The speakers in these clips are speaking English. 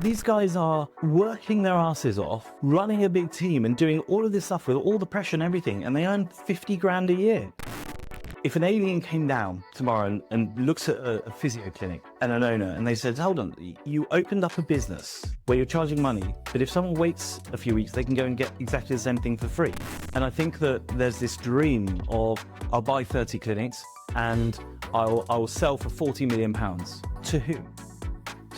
These guys are working their asses off, running a big team and doing all of this stuff with all the pressure and everything, and they earn 50 grand a year. If an alien came down tomorrow and looks at a physio clinic and an owner and they said, hold on, you opened up a business where you're charging money, but if someone waits a few weeks, they can go and get exactly the same thing for free. And I think that there's this dream of, I'll buy 30 clinics and I'll sell for 40 million pounds. To who?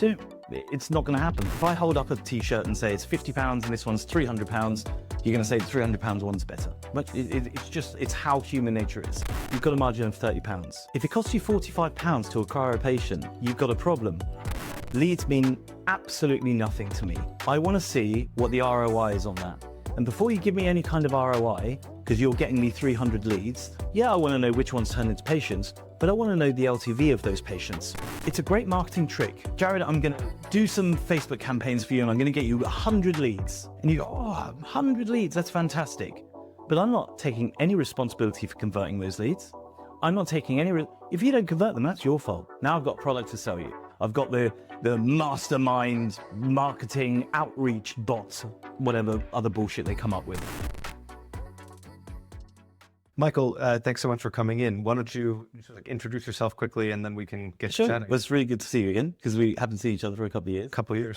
To It's not going to happen. If I hold up a t-shirt and say it's 50 pounds and this one's 300 pounds, you're going to say the 300 pounds one's better. But it's how human nature is. You've got a margin of 30 pounds. If it costs you 45 pounds to acquire a patient, you've got a problem. Leads mean absolutely nothing to me. I want to see what the ROI is on that. And before you give me any kind of ROI, because you're getting me 300 leads, yeah, I want to know which ones turn into patients, but I want to know the LTV of those patients. It's a great marketing trick. Jared, I'm going to do some Facebook campaigns for you and I'm going to get you 100 leads. And you go, oh, 100 leads, that's fantastic. But I'm not taking any responsibility for converting those leads. I'm not taking any, if you don't convert them, that's your fault. Now I've got product to sell you. I've got the mastermind marketing outreach bots, whatever other bullshit they come up with. Michael, thanks so much for coming in. Why don't you introduce yourself quickly and then we can get Sure. chatting. Well, it's really good to see you again because we haven't seen each other for a couple of years. Couple of years.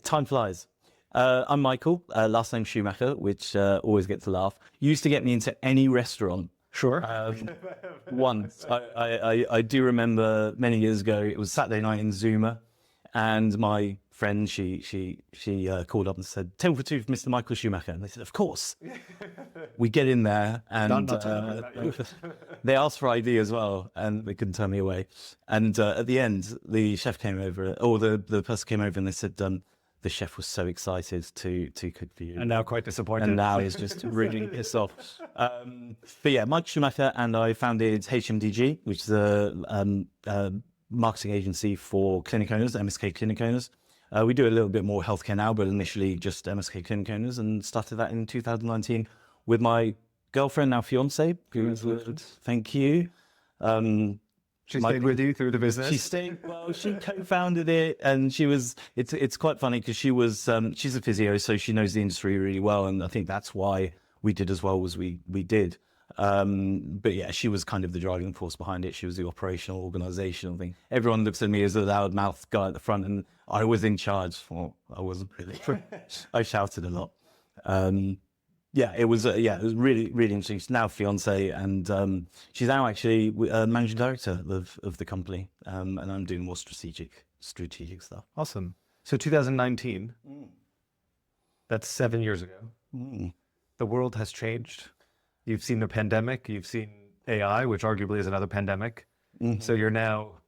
Time flies. I'm Michael, last name Schumacher, which always gets a laugh. Used to get me into any restaurant. Sure. Once. I do remember many years ago, it was Saturday night in Zuma, and my friend, she called up and said, table for two for Mr. Michael Schumacher. And they said, of course. We get in there and they asked for ID as well, and they couldn't turn me away. And at the end, the chef came over, or the person came over and they said, the chef was so excited to cook for you. And now quite disappointed. And now he's just really pissed off. But yeah, Mike Schumacher, and I founded HMDG, which is a marketing agency for clinic owners, MSK clinic owners. We do a little bit more healthcare now, but initially just MSK clinic owners, and started that in 2019 with my girlfriend, now fiance. Thank you. She stayed with you through the business? She stayed, well, she co-founded it, and it's quite funny because she's a physio, so she knows the industry really well, and I think that's why we did as well as we did. But yeah, she was kind of the driving force behind it. She was the operational, organizational thing. Everyone looks at me as a loudmouth guy at the front, and I was in charge. Well, I wasn't really. I shouted a lot. It was really, really interesting. She's now fiance, and she's now actually managing director of the company, and I'm doing more strategic stuff. Awesome. So 2019, that's 7 years ago. The world has changed. You've seen the pandemic, you've seen AI, which arguably is another pandemic. So you're now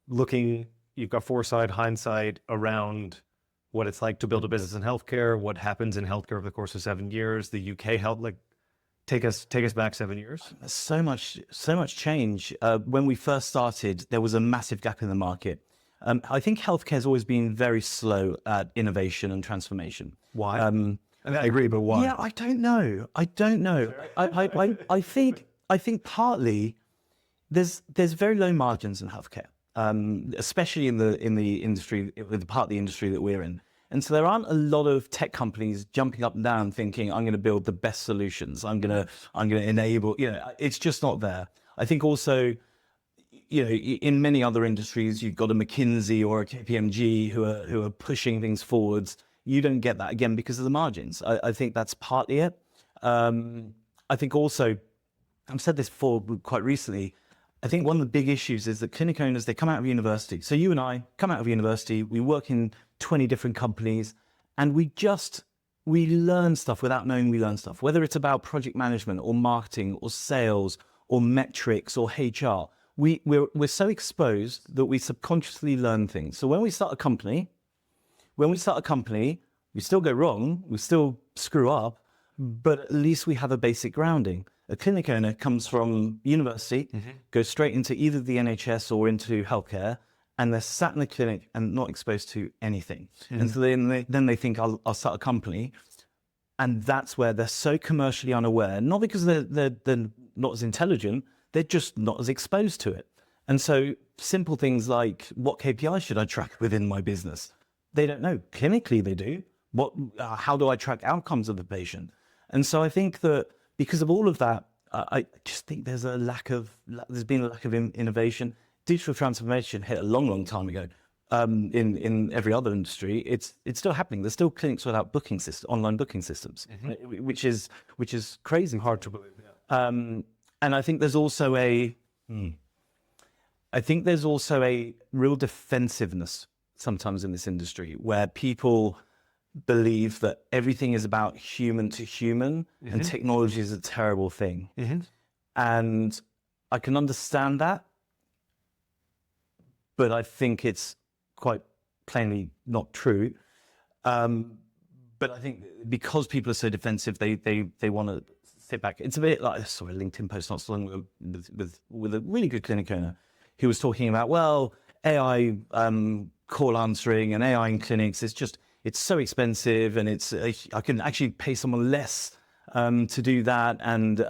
looking, you've got foresight, hindsight around what it's like to build a business in healthcare, what happens in healthcare over the course of 7 years, the UK health, take us back 7 years. So much change. When we first started, there was a massive gap in the market. I think healthcare has always been very slow at innovation and transformation. Why? I agree, but why? Yeah, I don't know. I think partly there's very low margins in healthcare. Especially in the industry, the part of the industry that we're in. And so there aren't a lot of tech companies jumping up and down thinking, I'm going to build the best solutions. I'm going to enable, it's just not there. I think also, in many other industries, you've got a McKinsey or a KPMG who are pushing things forwards. You don't get that again because of the margins. I think that's partly it. I think also, I've said this before quite recently, I think one of the big issues is that clinic owners, they come out of university. So you and I come out of university, we work in 20 different companies, and we learn stuff without knowing we learn stuff, whether it's about project management or marketing or sales or metrics or HR. We're so exposed that we subconsciously learn things. So when we start a company, we still go wrong, we still screw up, but at least we have a basic grounding. A clinic owner comes from university, goes straight into either the NHS or into healthcare, and they're sat in the clinic and not exposed to anything. And so then they think, I'll start a company. And that's where they're so commercially unaware, not because they're not as intelligent, they're just not as exposed to it. And so simple things like, what KPI should I track within my business? They don't know. Clinically, they do. How do I track outcomes of the patient? And so I think that because of all of that, I just think there's been a lack of innovation. Digital transformation hit a long time ago. In every other industry, it's still happening. There's still clinics without online booking systems, which is crazy, hard to believe. Yeah. And I think there's also a real defensiveness sometimes in this industry where people believe that everything is about human to human and technology is a terrible thing. And I can understand that, but I think it's quite plainly not true. But I think because people are so defensive, they want to sit back. It's a bit like, I saw a LinkedIn post not so long ago with a really good clinic owner who was talking about, well, AI call answering and AI in clinics, it's so expensive, and I can actually pay someone less to do that, and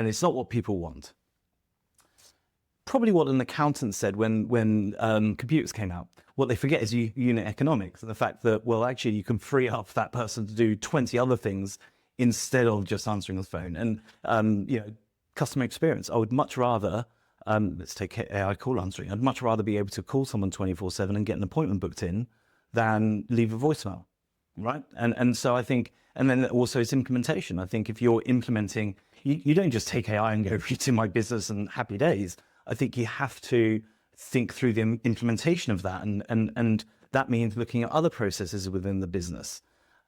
it's not what people want. Probably what an accountant said when computers came out. What they forget is unit economics, and the fact that, well, actually you can free up that person to do 20 other things instead of just answering the phone. And customer experience. I would much rather, let's take AI call answering. I'd much rather be able to call someone 24/7 and get an appointment booked in than leave a voicemail, right? And so I think, and then also it's implementation. I think if you're implementing, you don't just take AI and go to my business and happy days. I think you have to think through the implementation of that, and that means looking at other processes within the business.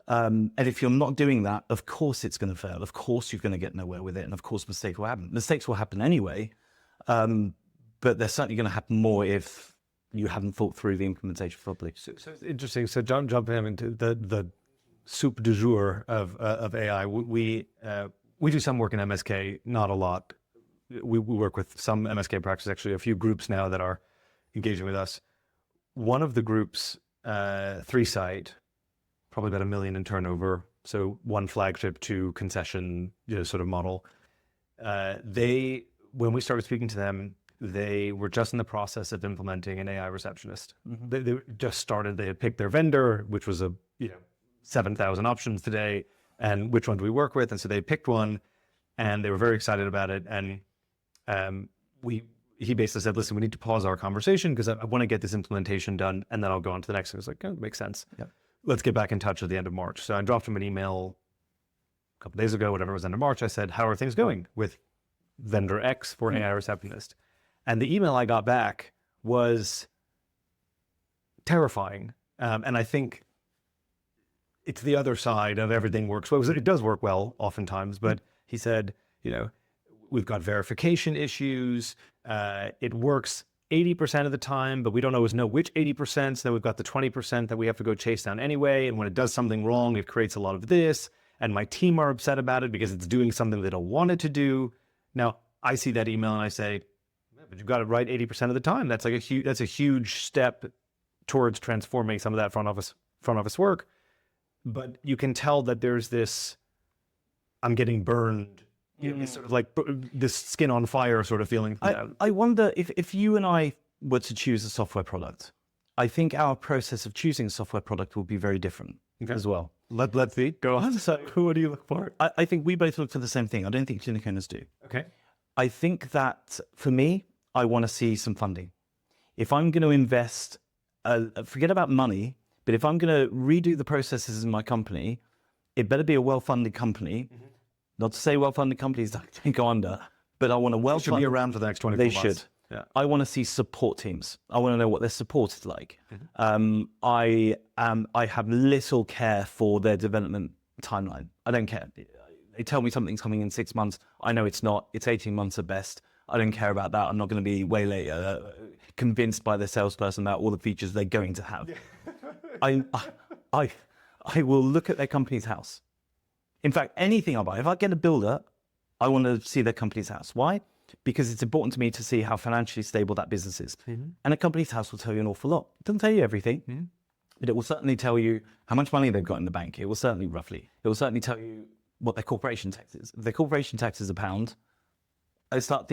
And if you're not doing that, of course it's going to fail. Of course you're going to get nowhere with it, and of course mistakes will happen. Mistakes will happen anyway, but they're certainly going to happen more if you haven't thought through the implementation properly. So it's interesting. So jumping into the soup du jour of AI, we do some work in MSK, not a lot. We work with some MSK practices, actually a few groups now that are engaging with us. One of the groups, 3-site, probably about $1 million in turnover. So one flagship, 2 concession, sort of model. When we started speaking to them, they were just in the process of implementing an AI receptionist. They just started. They had picked their vendor, which was 7,000 options today, and which one do we work with? And so they picked one, and they were very excited about it. And he basically said, listen, we need to pause our conversation because I want to get this implementation done, and then I'll go on to the next. I was like, oh, makes sense. Yep. Let's get back in touch at the end of March. So I dropped him an email a couple of days ago, whatever it was, end of March. I said, how are things going with vendor X for AI receptionist? And the email I got back was terrifying. And I think it's the other side of everything works well. It does work well oftentimes, but he said, we've got verification issues. It works 80% of the time, but we don't always know which 80%. So then we've got the 20% that we have to go chase down anyway. And when it does something wrong, it creates a lot of this. And my team are upset about it because it's doing something they don't want it to do. Now, I see that email and I say, but you've got it right 80% of the time. That's a huge step towards transforming some of that front office work. But you can tell that there's this, I'm getting burned, sort of like this skin on fire sort of feeling. I wonder if you and I were to choose a software product, I think our process of choosing a software product will be very different as well. Let's see. Go on. So what do you look for? I think we both look for the same thing. I don't think clinic owners do. Okay. I think that for me, I want to see some funding. If I'm going to invest, forget about money, but if I'm going to redo the processes in my company, it better be a well-funded company. Not to say well-funded companies don't go under, but I want a well-funded. Should be around for the next 24 months. They should. Yeah. I want to see support teams. I want to know what their support is like. I have little care for their development timeline. I don't care. They tell me something's coming in 6 months. I know it's not. It's 18 months at best. I don't care about that. I'm not going to be way later convinced by the salesperson about all the features they're going to have. I will look at their company's house. In fact, anything I buy, if I get a builder, I want to see their company's house. Why? Because it's important to me to see how financially stable that business is. And a company's house will tell you an awful lot. It doesn't tell you everything, but it will certainly tell you how much money they've got in the bank. It will certainly tell you what their corporation tax is. If their corporation tax is £1, I start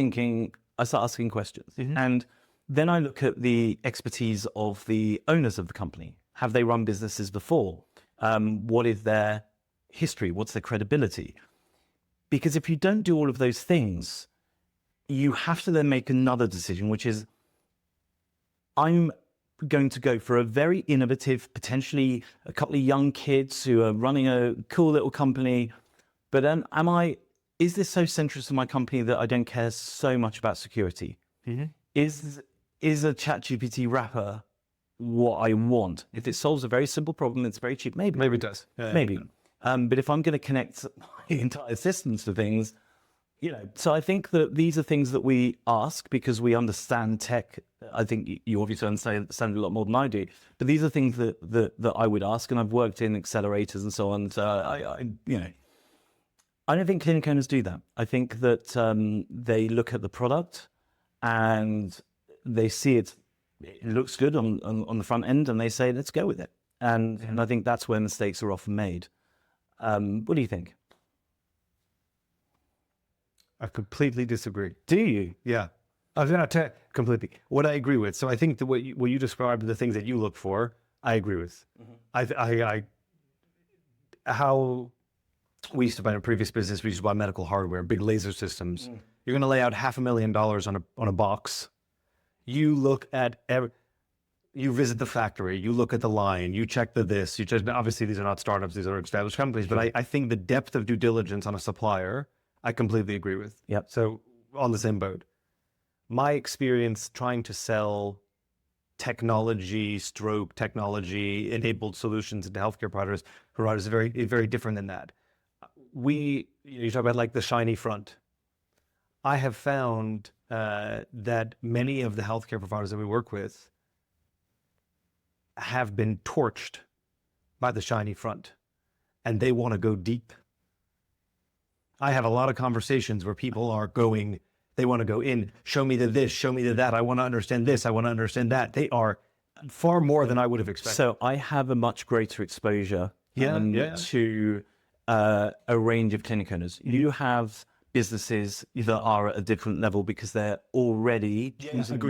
asking questions. And then I look at the expertise of the owners of the company. Have they run businesses before? What is their history? What's their credibility? Because if you don't do all of those things, you have to then make another decision, which is, I'm going to go for a very innovative, potentially a couple of young kids who are running a cool little company. But then is this so central to my company that I don't care so much about security? Is a ChatGPT wrapper what I want? If it solves a very simple problem, it's very cheap, maybe. Maybe it does. Maybe. But if I'm going to connect my entire systems to things, so I think that these are things that we ask because we understand tech. I think you obviously understand a lot more than I do, but these are things that I would ask, and I've worked in accelerators and so on. So I don't think clinic owners do that. I think that they look at the product and they see it looks good on the front end, and they say, let's go with it. And I think that's where mistakes are often made. What do you think? I completely disagree. Do you? Yeah. I was going to completely. What I agree with. So I think what you described, the things that you look for, I agree with. How we used to buy in a previous business, we used to buy medical hardware, big laser systems. You're going to lay out $500,000 on a box. You look at you visit the factory, you look at the line, you check this, you check. Obviously, these are not startups; these are established companies. But I think the depth of due diligence on a supplier, I completely agree with. Yep. So on the same boat. My experience trying to sell technology-enabled solutions into healthcare providers is very, very different than that. You talk about like the shiny front. I have found that many of the healthcare providers that we work with have been torched by the shiny front, and they want to go deep. I have a lot of conversations where people are going, they want to go in, show me the this, show me the that. I want to understand this. I want to understand that. They are far more than I would have expected. So I have a much greater exposure to a range of clinic owners. You have businesses that are at a different level because they're already using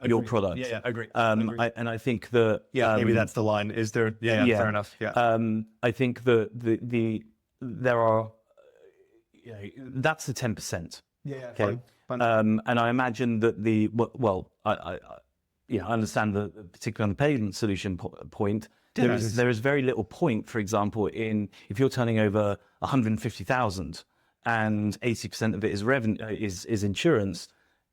your product. Yeah, agree. And I think that maybe that's the line. Is there? Yeah, fair enough. Yeah. I think that there are that's the 10%. Yeah. Okay. Fine. And I imagine that I understand that particularly on the payment solution point, there is very little point, for example, in if you're turning over 150,000 and 80% of it is revenue, is insurance,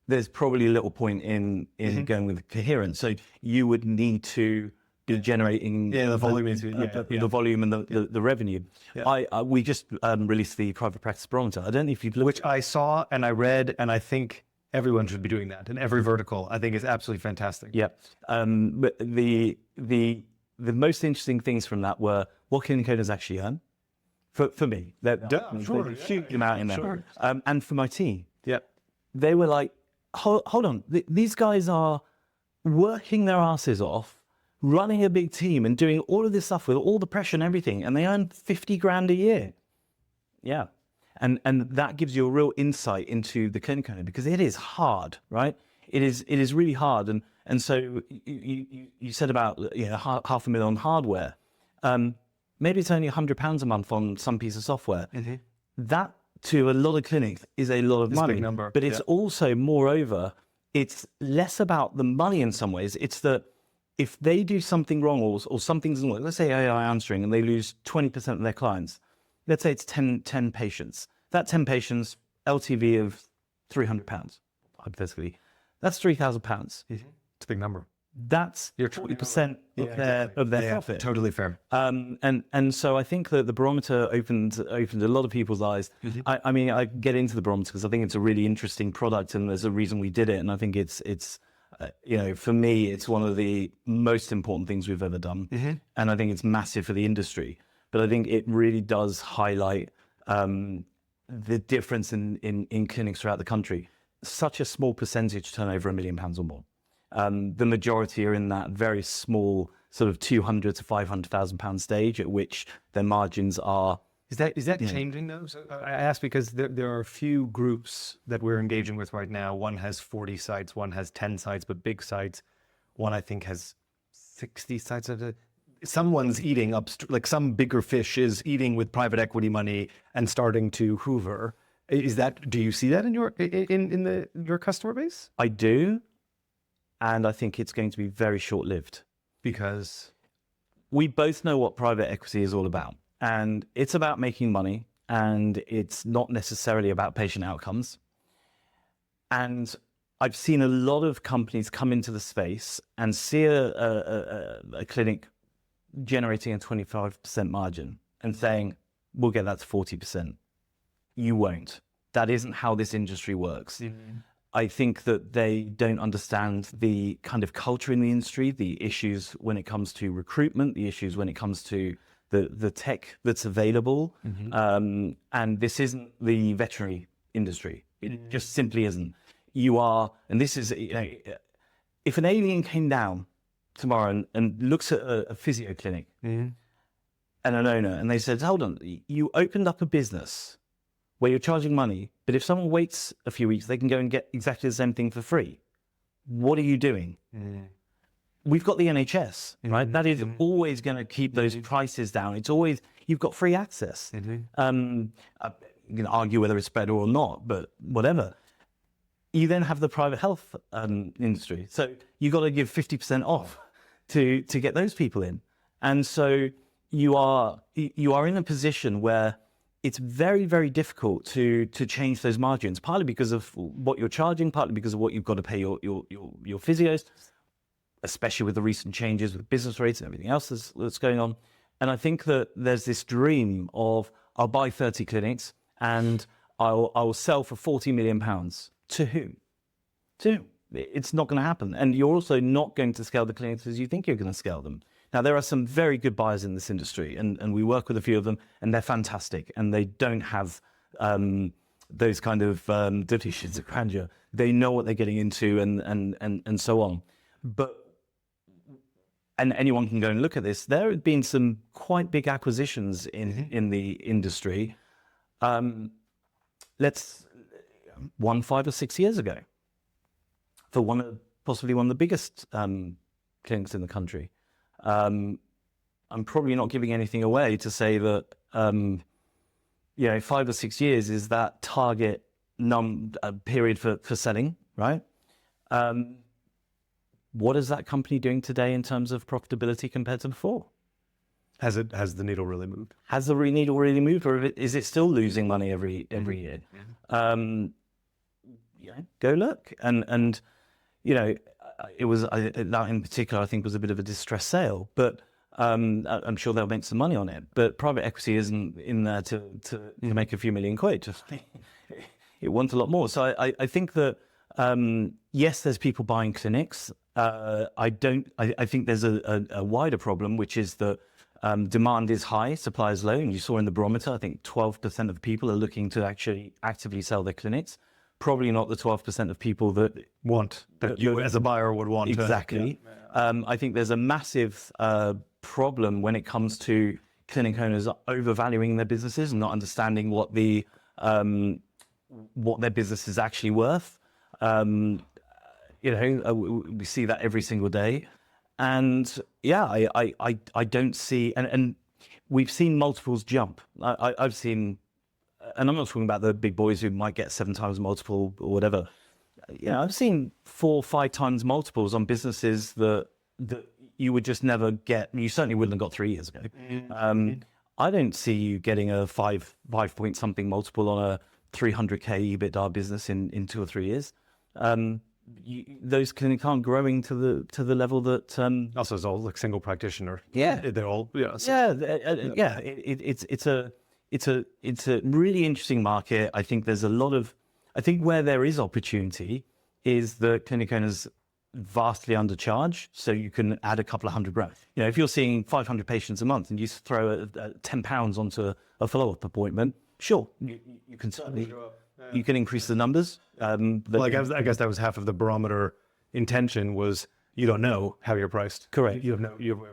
there's probably a little point in going with coherence. So you would need to be generating the volume, the volume and the revenue. Yeah. We just released the private practice barometer. I don't know if you've looked. Which I saw and I read, and I think everyone should be doing that in every vertical. I think it's absolutely fantastic. Yeah. But the most interesting things from that were what clinic owners actually earn. For me, there's a huge amount in there. Sure. And for my team, Yep. they were like, hold on, these guys are working their asses off, running a big team and doing all of this stuff with all the pressure and everything, and they earn 50 grand a year. Yeah. And that gives you a real insight into the clinic owner, because it is hard, right? It is really hard. And so you said about $500,000 on hardware. Maybe it's only £100 a month on some piece of software. Mm-hmm. That to a lot of clinics is a lot of money. A big number. But it's also, moreover, it's less about the money in some ways. It's that if they do something wrong or something's wrong, let's say AI answering, and they lose 20% of their clients, let's say it's 10 patients. That 10 patients, LTV of £300, hypothetically, that's £3,000. Mm-hmm. It's a big number. That's 20% of their profit. Totally fair. And so I think that the Barometer opened a lot of people's eyes. Mm-hmm. I mean, I get into the Barometer because I think it's a really interesting product, and there's a reason we did it. And I think it's for me, it's one of the most important things we've ever done. Mm-hmm. And I think it's massive for the industry. But I think it really does highlight the difference in clinics throughout the country. Such a small percentage turn over £1 million or more. The majority are in that very small sort of £200,000 to £500,000 stage, at which their margins are. Is that changing though? So I ask because there are a few groups that we're engaging with right now. One has 40 sites, one has 10 sites, but big sites. One I think has 60 sites. someone's eating up, like some bigger fish is eating with private equity money and starting to hoover. Is that, do you see that in your your customer base? I do, and I think it's going to be very short-lived. Because We both know what private equity is all about, and it's about making money, and it's not necessarily about patient outcomes. And I've seen a lot of companies come into the space and see a clinic generating a 25% margin and saying, we'll get that to 40%. You won't. That isn't how this industry works. I think that they don't understand the kind of culture in the industry, the issues when it comes to recruitment, the issues when it comes to the tech that's available. And this isn't the veterinary industry. It just simply isn't. You are, and this is, you know, if an alien came down tomorrow and looks at a physio clinic and an owner, and they said, hold on, you opened up a business where you're charging money, but if someone waits a few weeks, they can go and get exactly the same thing for free. What are you doing? We've got the NHS, right? That is always going to keep those prices down. It's always, you've got free access. You can argue whether it's better or not, but whatever. You then have the private health industry. So you've got to give 50% off to get those people in. And so you are in a position where it's very, very difficult to change those margins, partly because of what you're charging, partly because of what you've got to pay your physios, especially with the recent changes with business rates and everything else that's going on. And I think that there's this dream of, I'll buy 30 clinics and I'll sell for £40 million. To whom? To whom? It's not going to happen. And you're also not going to scale the clinics as you think you're going to scale them. Now, there are some very good buyers in this industry, and we work with a few of them, and they're fantastic, and they don't have those kind of delusions of grandeur. They know what they're getting into and so on. And anyone can go and look at this. There have been some quite big acquisitions in the industry. 5 or 6 years ago, for possibly one of the biggest clinics in the country. I'm probably not giving anything away to say that 5 or 6 years is that target period for selling, right? What is that company doing today in terms of profitability compared to before? has the needle really moved? Has the needle really moved, or is it still losing money every year? Go look. And it was that in particular, I think, was a bit of a distressed sale, but I'm sure they'll make some money on it. But private equity isn't in there to make a few million quid. Just it wants a lot more. So I think that yes, there's people buying clinics. I think there's a wider problem, which is that demand is high, supply is low. And you saw in the Barometer, I think 12% of people are looking to actually actively sell their clinics. Probably not the 12% of people that Want that you as a buyer would want. Exactly. I think there's a massive problem when it comes to clinic owners overvaluing their businesses and not understanding what their business is actually worth. We see that every single day. And yeah, I don't see, and we've seen multiples jump. I've seen, and I'm not talking about the big boys who might get 7 times multiple or whatever. I've seen 4 or 5 times multiples on businesses that you would just never get. You certainly wouldn't have got 3 years ago. I don't see you getting a 5 point something multiple on a 300k EBITDA business in 2 or 3 years. Those clinics aren't growing to the level that Also, it's all like single practitioner. Yeah, They're all It's a really interesting market. I think there's I think where there is opportunity is the clinic owners vastly undercharge, so you can add a couple of £100. If you're seeing 500 patients a month and you throw £10 onto a follow-up appointment, sure, you can certainly you can increase the numbers. Well, I guess that was half of the Barometer intention was you don't know how you're priced. Correct. You have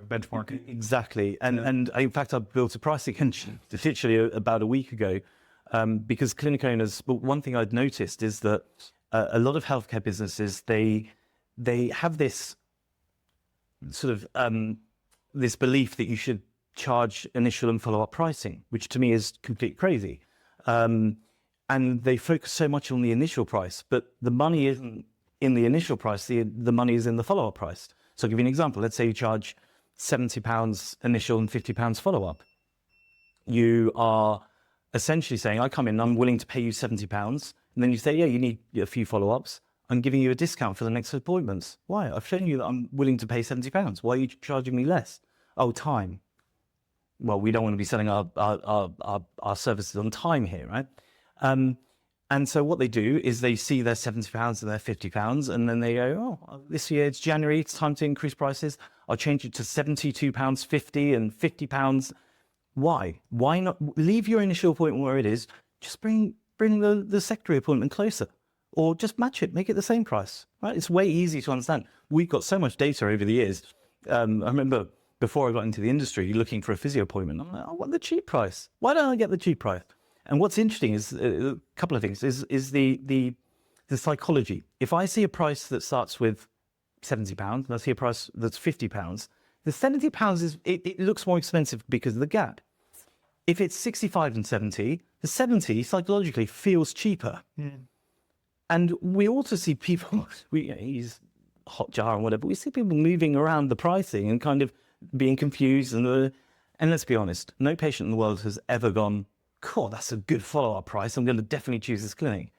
benchmark. Exactly. And in fact, I built a pricing engine literally about a week ago because clinic owners, but one thing I'd noticed is that a lot of healthcare businesses, they have this sort of this belief that you should charge initial and follow-up pricing, which to me is completely crazy. And they focus so much on the initial price, but the money isn't in the initial price, the money is in the follow-up price. So I'll give you an example. Let's say you charge £70 initial and £50 follow-up. You are essentially saying, I come in, I'm willing to pay you £70. And then you say, yeah, you need a few follow-ups. I'm giving you a discount for the next appointments. Why? I've shown you that I'm willing to pay £70. Why are you charging me less? Oh, time. Well, we don't want to be selling our services on time here, right? And so what they do is they see their £70 and their £50, and then they go, oh, this year it's January, it's time to increase prices. I'll change it to £72.50 and £50. Why? Why not leave your initial appointment where it is? Just bring the secondary appointment closer, or just match it, make it the same price, right? It's way easy to understand. We've got so much data over the years. I remember before I got into the industry, looking for a physio appointment. I'm like, I want the cheap price. Why don't I get the cheap price? And what's interesting is a couple of things. Is the psychology. If I see a price that starts with £70 and I see a price that's £50, the £70 is it looks more expensive because of the gap. If it's 65 and 70, the 70 psychologically feels cheaper. And we also see people, he's Hotjar and whatever, we see people moving around the pricing and kind of being confused. And let's be honest, no patient in the world has ever gone, cool, that's a good follow-up price. I'm going to definitely choose this clinic.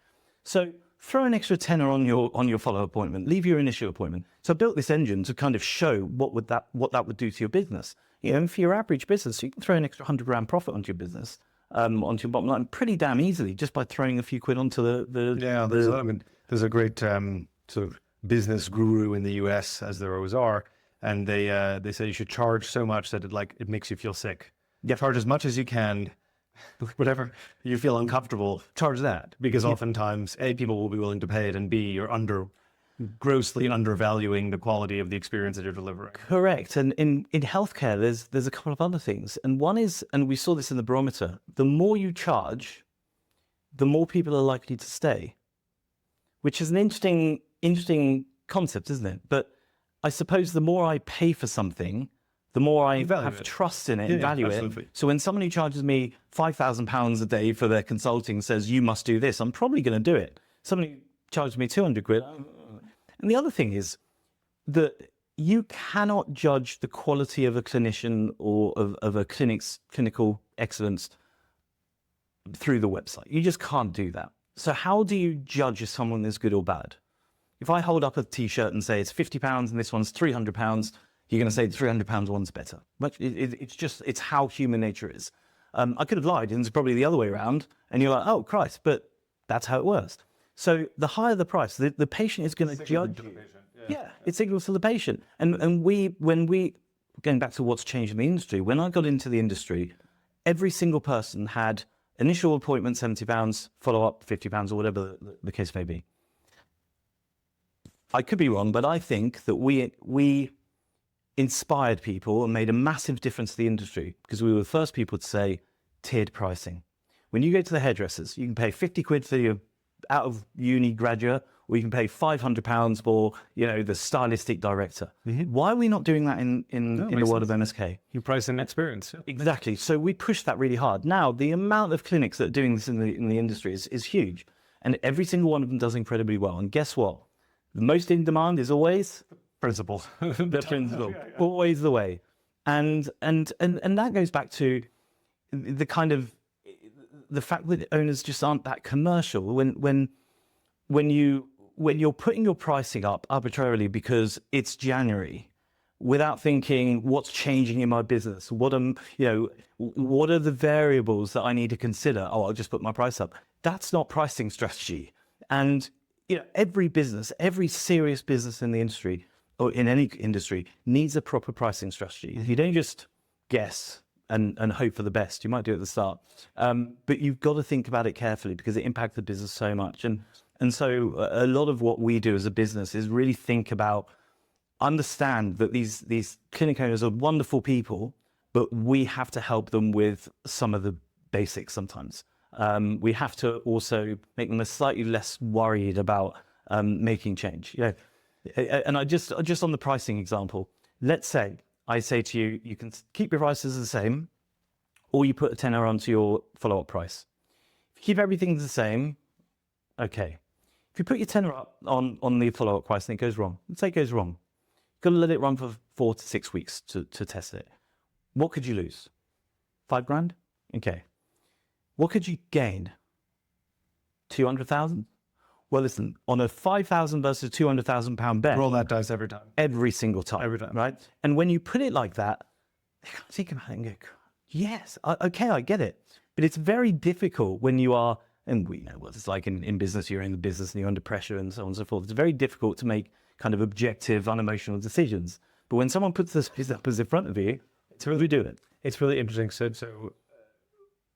So throw an extra tenner on your follow-up appointment, leave your initial appointment. So I built this engine to kind of show what that would do to your business. You know, for your average business, you can throw an extra £100 profit onto your business, onto your bottom line pretty damn easily just by throwing a few quid onto there's a great sort of business guru in the US, as there always are, and they say you should charge so much that it makes you feel sick. Yeah, charge as much as you can. Whatever you feel uncomfortable, charge that, because oftentimes A, people will be willing to pay it, and B, you're grossly undervaluing the quality of the experience that you're delivering. Correct. And in healthcare, there's a couple of other things. And one is, and we saw this in the Barometer, the more you charge, the more people are likely to stay, which is an interesting concept, isn't it? But I suppose the more I pay for something, the more I have trust in it and value it. So when someone who charges me £5,000 a day for their consulting says, you must do this, I'm probably going to do it. Somebody who charges me 200 quid. And the other thing is that you cannot judge the quality of a clinician or of a clinic's clinical excellence through the website. You just can't do that. So how do you judge if someone is good or bad? If I hold up a t-shirt and say it's £50 and this one's £300, you're going to say the £300 one's better. But it's how human nature is. I could have lied, and it's probably the other way around. And you're like, oh, Christ, but that's how it works. So the higher the price, the patient is going to judge you. Yeah, it signals to the patient. And when we, going back to what's changed in the industry, when I got into the industry, every single person had initial appointment, £70, follow-up, £50, or whatever the case may be. I could be wrong, but I think that we inspired people and made a massive difference to the industry because we were the first people to say tiered pricing. When you go to the hairdressers, you can pay 50 quid for your out of uni graduate, or you can pay £500 for, the stylistic director. Why are we not doing that in the world of MSK? You price an experience. Yeah. Exactly. So we push that really hard. Now, the amount of clinics that are doing this in the industry is huge. And every single one of them does incredibly well. And guess what? The most in demand is always principle. The principle. Always the way. And that goes back to the kind of the fact that owners just aren't that commercial. When you're putting your pricing up arbitrarily because it's January, without thinking what's changing in my business, what are the variables that I need to consider? Oh, I'll just put my price up. That's not pricing strategy. And every business, every serious business in the industry or in any industry needs a proper pricing strategy. You don't just guess and hope for the best. You might do it at the start, but you've got to think about it carefully because it impacts the business so much. And so a lot of what we do as a business is really think about, understand that these clinic owners are wonderful people, but we have to help them with some of the basics sometimes. We have to also make them slightly less worried about making change. And I just on the pricing example, let's say I say to you, you can keep your prices the same, or you put a tenner onto your follow-up price. If you keep everything the same, okay. If you put your tenner up on the follow-up price and it goes wrong, let's say it goes wrong, you've got to let it run for 4 to 6 weeks to test it. What could you lose? 5 grand? Okay. What could you gain? 200,000? Well, listen, on a 5,000 versus 200,000 pound bet, Roll that dice every time. every single time. Every time. Right? And when you put it like that, you kind of think about it and go, yes, okay, I get it. But it's very difficult when you are, and we know what it's like in business, you're in the business and you're under pressure and so on and so forth. It's very difficult to make kind of objective, unemotional decisions. But when someone puts this numbers in front of you, it's really do it. It's really interesting. So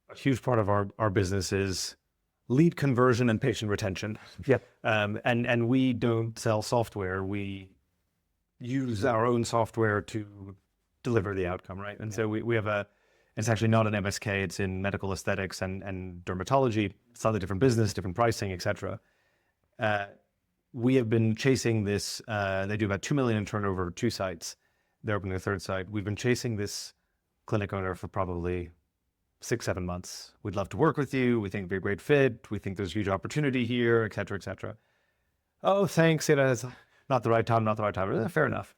a huge part of our business is lead conversion and patient retention. Yeah. And we don't sell software. We use our own software to deliver the outcome, right? And so we have it's actually not an MSK, it's in medical aesthetics and dermatology. It's a different business, different pricing, etc. We have been chasing this. They do about 2 million in turnover, 2 sites. They're opening a 3rd site. We've been chasing this clinic owner for probably 6-7 months. We'd love to work with you. We think it'd be a great fit. We think there's huge opportunity here, et cetera, et cetera. Oh, thanks. It's not the right time, not the right time. Fair enough.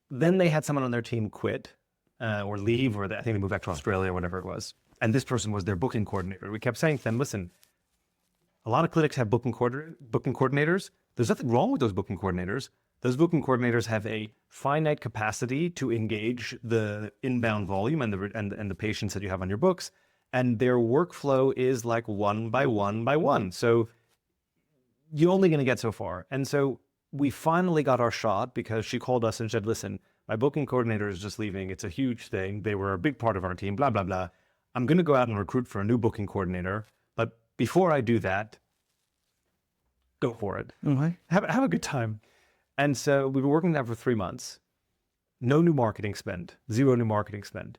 Then they had someone on their team quit or leave, or I think they moved back to Australia or whatever it was. And this person was their booking coordinator. We kept saying to them, listen, a lot of clinics have booking coordinators. There's nothing wrong with those booking coordinators. Those booking coordinators have a finite capacity to engage the inbound volume and the patients that you have on your books, and their workflow is like 1 by 1 by 1. So you're only going to get so far. And so we finally got our shot because she called us and said, listen, my booking coordinator is just leaving. It's a huge thing. They were a big part of our team, blah, blah, blah. I'm going to go out and recruit for a new booking coordinator. But before I do that, go for it. Mm-hmm. Have a good time. And so we were working there for 3 months. No new marketing spend, 0 new marketing spend.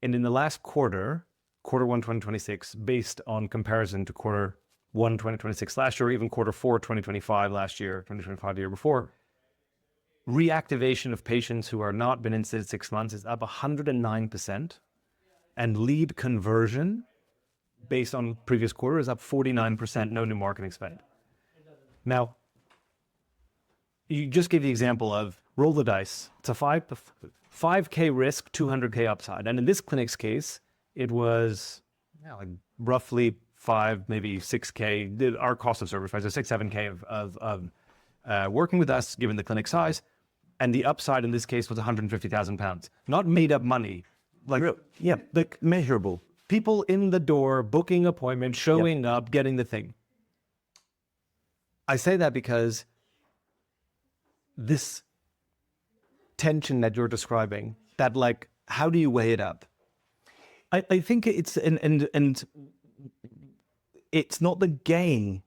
And in the last quarter 1 2026, based on comparison to quarter 1 2026 last year, or even quarter 4 2025 last year, 2025 the year before, reactivation of patients who are not been in 6 months is up 109%. And lead conversion, based on previous quarter, is up 49%, no new marketing spend. Now, you just gave the example of roll the dice. It's a 5K risk, 200K upside. And in this clinic's case, it was like roughly 5, maybe 6K, our cost of service, right? So 6-7K of working with us, given the clinic size. And the upside in this case was £150,000. Not made up money. Like, yeah, like measurable. People in the door, booking appointments, showing up, getting the thing. I say that because this tension that you're describing, that like, how do you weigh it up? I think it's and it's not the gain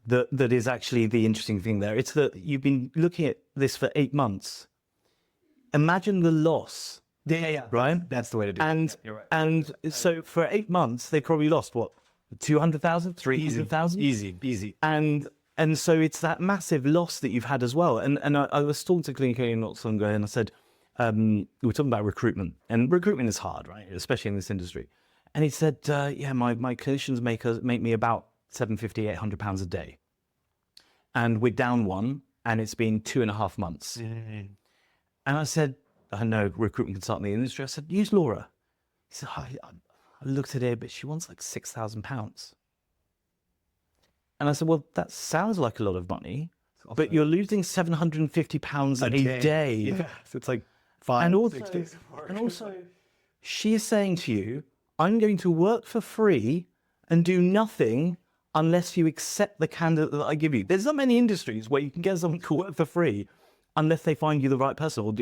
that is actually the interesting thing there. It's that you've been looking at this for 8 months. Imagine the loss. Yeah. Right? That's the way to do it. You're right. And so for 8 months, they probably lost what? 200,000, 300,000? Easy. And so it's that massive loss that you've had as well. And I was talking to Clinical not so long ago, and I said, we were talking about recruitment. And recruitment is hard, right? Especially in this industry. And he said, my clinicians make me about £750, £800 a day. And we're down 1, and it's been 2.5 months. Mm-hmm. And I said, I know recruitment consultant in the industry. I said, use Laura. He said, I looked at it, but she wants like £6,000. And I said, well, that sounds like a lot of money, but you're losing £750 a day. Yeah. So it's like 5, and also, 6 days. And also, she is saying to you, I'm going to work for free and do nothing unless you accept the candidate that I give you. There's not many industries where you can get someone to work for free unless they find you the right person. Or,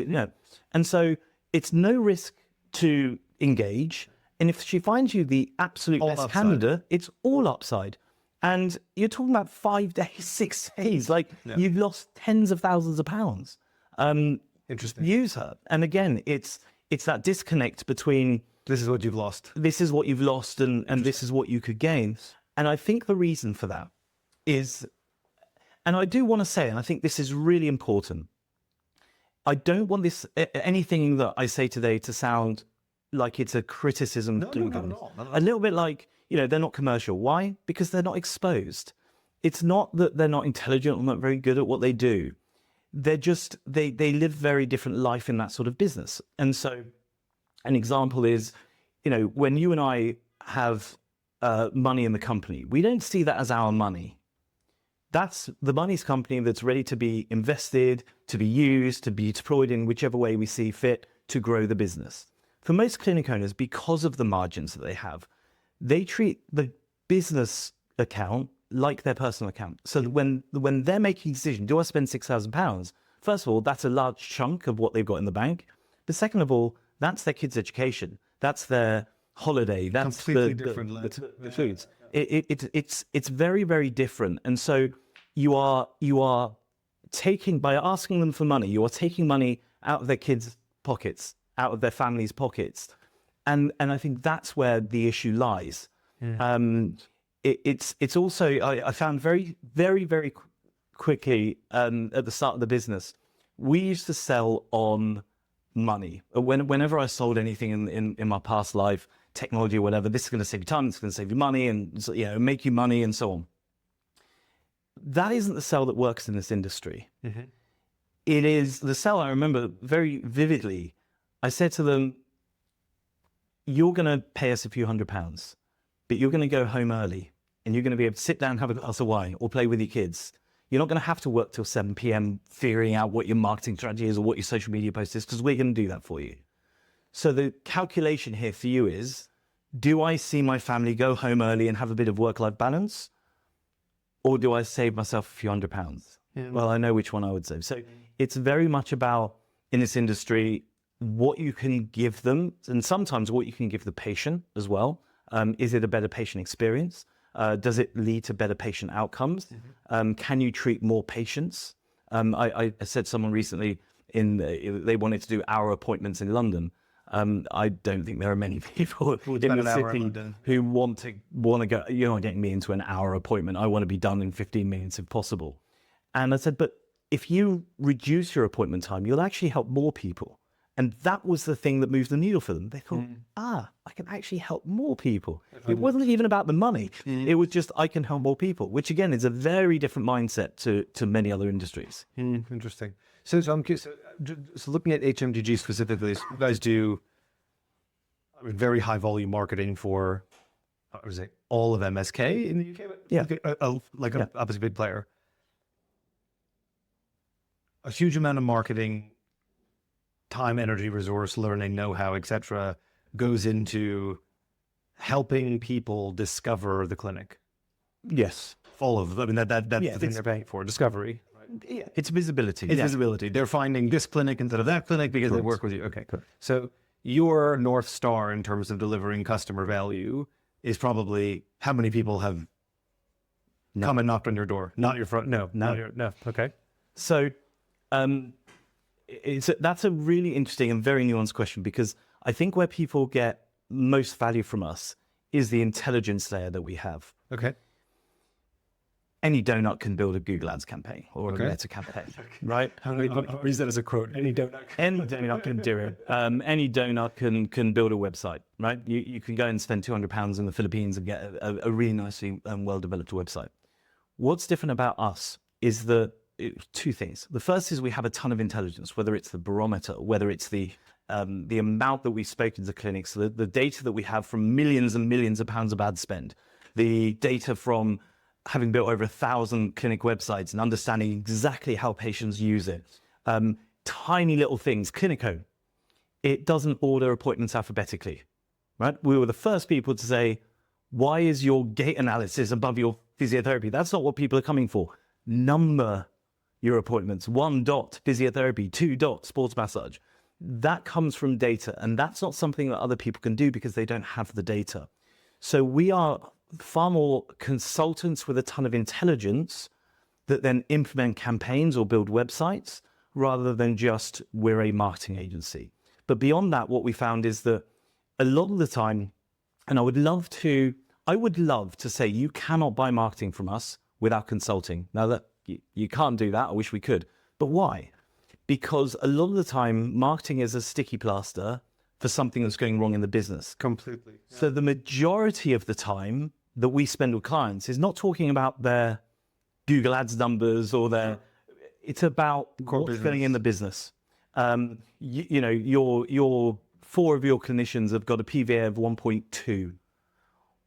And so it's no risk to engage. And if she finds you the absolute All best upside. candidate, it's all upside. And you're talking about 5 days, 6 days. Like, you've lost tens of thousands of pounds. Interesting. Use her. And again, it's that disconnect between This is what you've lost. this is what you've lost and this is what you could gain. And I think the reason for that is, and I do want to say, and I think this is really important, I don't want this anything that I say today to sound like it's a criticism. No, not at all. A little bit like, they're not commercial. Why? Because they're not exposed. It's not that they're not intelligent or not very good at what they do. They're just, they live very different life in that sort of business. And so an example is, when you and I have money in the company, we don't see that as our money. That's the money's company that's ready to be invested, to be used, to be deployed in whichever way we see fit to grow the business. For most clinic owners, because of the margins that they have, they treat the business account like their personal account. So when they're making a decision, do I spend £6,000? First of all, that's a large chunk of what they've got in the bank. But second of all, that's their kids' education. That's their holiday. That's completely different the foods. It's very, very different. And so you are taking, by asking them for money, you are taking money out of their kids' pockets, out of their families' pockets. And I think that's where the issue lies. Yeah. It's also, I found very, very, very quickly at the start of the business, we used to sell on money. Whenever I sold anything in my past life, technology or whatever, this is going to save you time, it's going to save you money, and make you money and so on. That isn't the sell that works in this industry. Mm-hmm. It is the sell. I remember very vividly, I said to them, you're going to pay us a few £100, but you're going to go home early and you're going to be able to sit down, have a glass of wine or play with your kids. You're not going to have to work till 7 p.m. figuring out what your marketing strategy is or what your social media post is, because we're going to do that for you. So the calculation here for you is, do I see my family go home early and have a bit of work-life balance? Or do I save myself a few £100? Yeah. Well, I know which one I would save. So it's very much about, in this industry, what you can give them, and sometimes what you can give the patient as well. Is it a better patient experience? Does it lead to better patient outcomes? Mm-hmm. Can you treat more patients? I said someone recently, they wanted to do hour appointments in London. I don't think there are many people in the city who want to go, you're not getting me into an hour appointment. I want to be done in 15 minutes if possible. And I said, but if you reduce your appointment time, you'll actually help more people. And that was the thing that moved the needle for them. They thought, I can actually help more people. It wasn't even about the money. It was just, I can help more people, which again is a very different mindset to many other industries. Interesting. So I'm curious, so looking at HMDG specifically, so you guys do very high volume marketing for, I would say, all of MSK in the UK? Yeah. Obviously a big player. A huge amount of marketing, time, energy, resource, learning, know-how, etc., goes into helping people discover the clinic. Yes. All of them. I mean, that's the thing they're paying for, discovery. Yeah, it's visibility. It's visibility. They're finding this clinic instead of that clinic because they work with you. Okay, cool. So your North Star in terms of delivering customer value is probably how many people have come and knocked on your door. Not your front. No. Okay. So that's a really interesting and very nuanced question, because I think where people get most value from us is the intelligence layer that we have. Okay. Any donut can build a Google Ads campaign or a Meta campaign, right? I'll use that as a quote. Any donut can do it. Any donut can build a website, right? You can go and spend £200 in the Philippines and get a really nicely well-developed website. What's different about us is two things. The first is we have a ton of intelligence, whether it's the Barometer, whether it's the amount that we've spoken to clinics, the data that we have from millions and millions of pounds of ad spend, the data from having built over 1,000 clinic websites and understanding exactly how patients use it. Tiny little things. Clinico, it doesn't order appointments alphabetically, right? We were the first people to say, why is your gait analysis above your physiotherapy? That's not what people are coming for. Number your appointments. 1 dot physiotherapy, 2 dot sports massage. That comes from data, and that's not something that other people can do because they don't have the data. So we are far more consultants with a ton of intelligence that then implement campaigns or build websites, rather than just we're a marketing agency. But beyond that, what we found is that a lot of the time, and I would love to say you cannot buy marketing from us without consulting. Now that you can't do that, I wish we could. But why? because a lot of the time marketing is a sticky plaster for something that's going wrong in the business. Completely. So the majority of the time that we spend with clients is not talking about their Google Ads numbers or it's about what's going in the business. You know, your 4 of your clinicians have got a PVA of 1.2.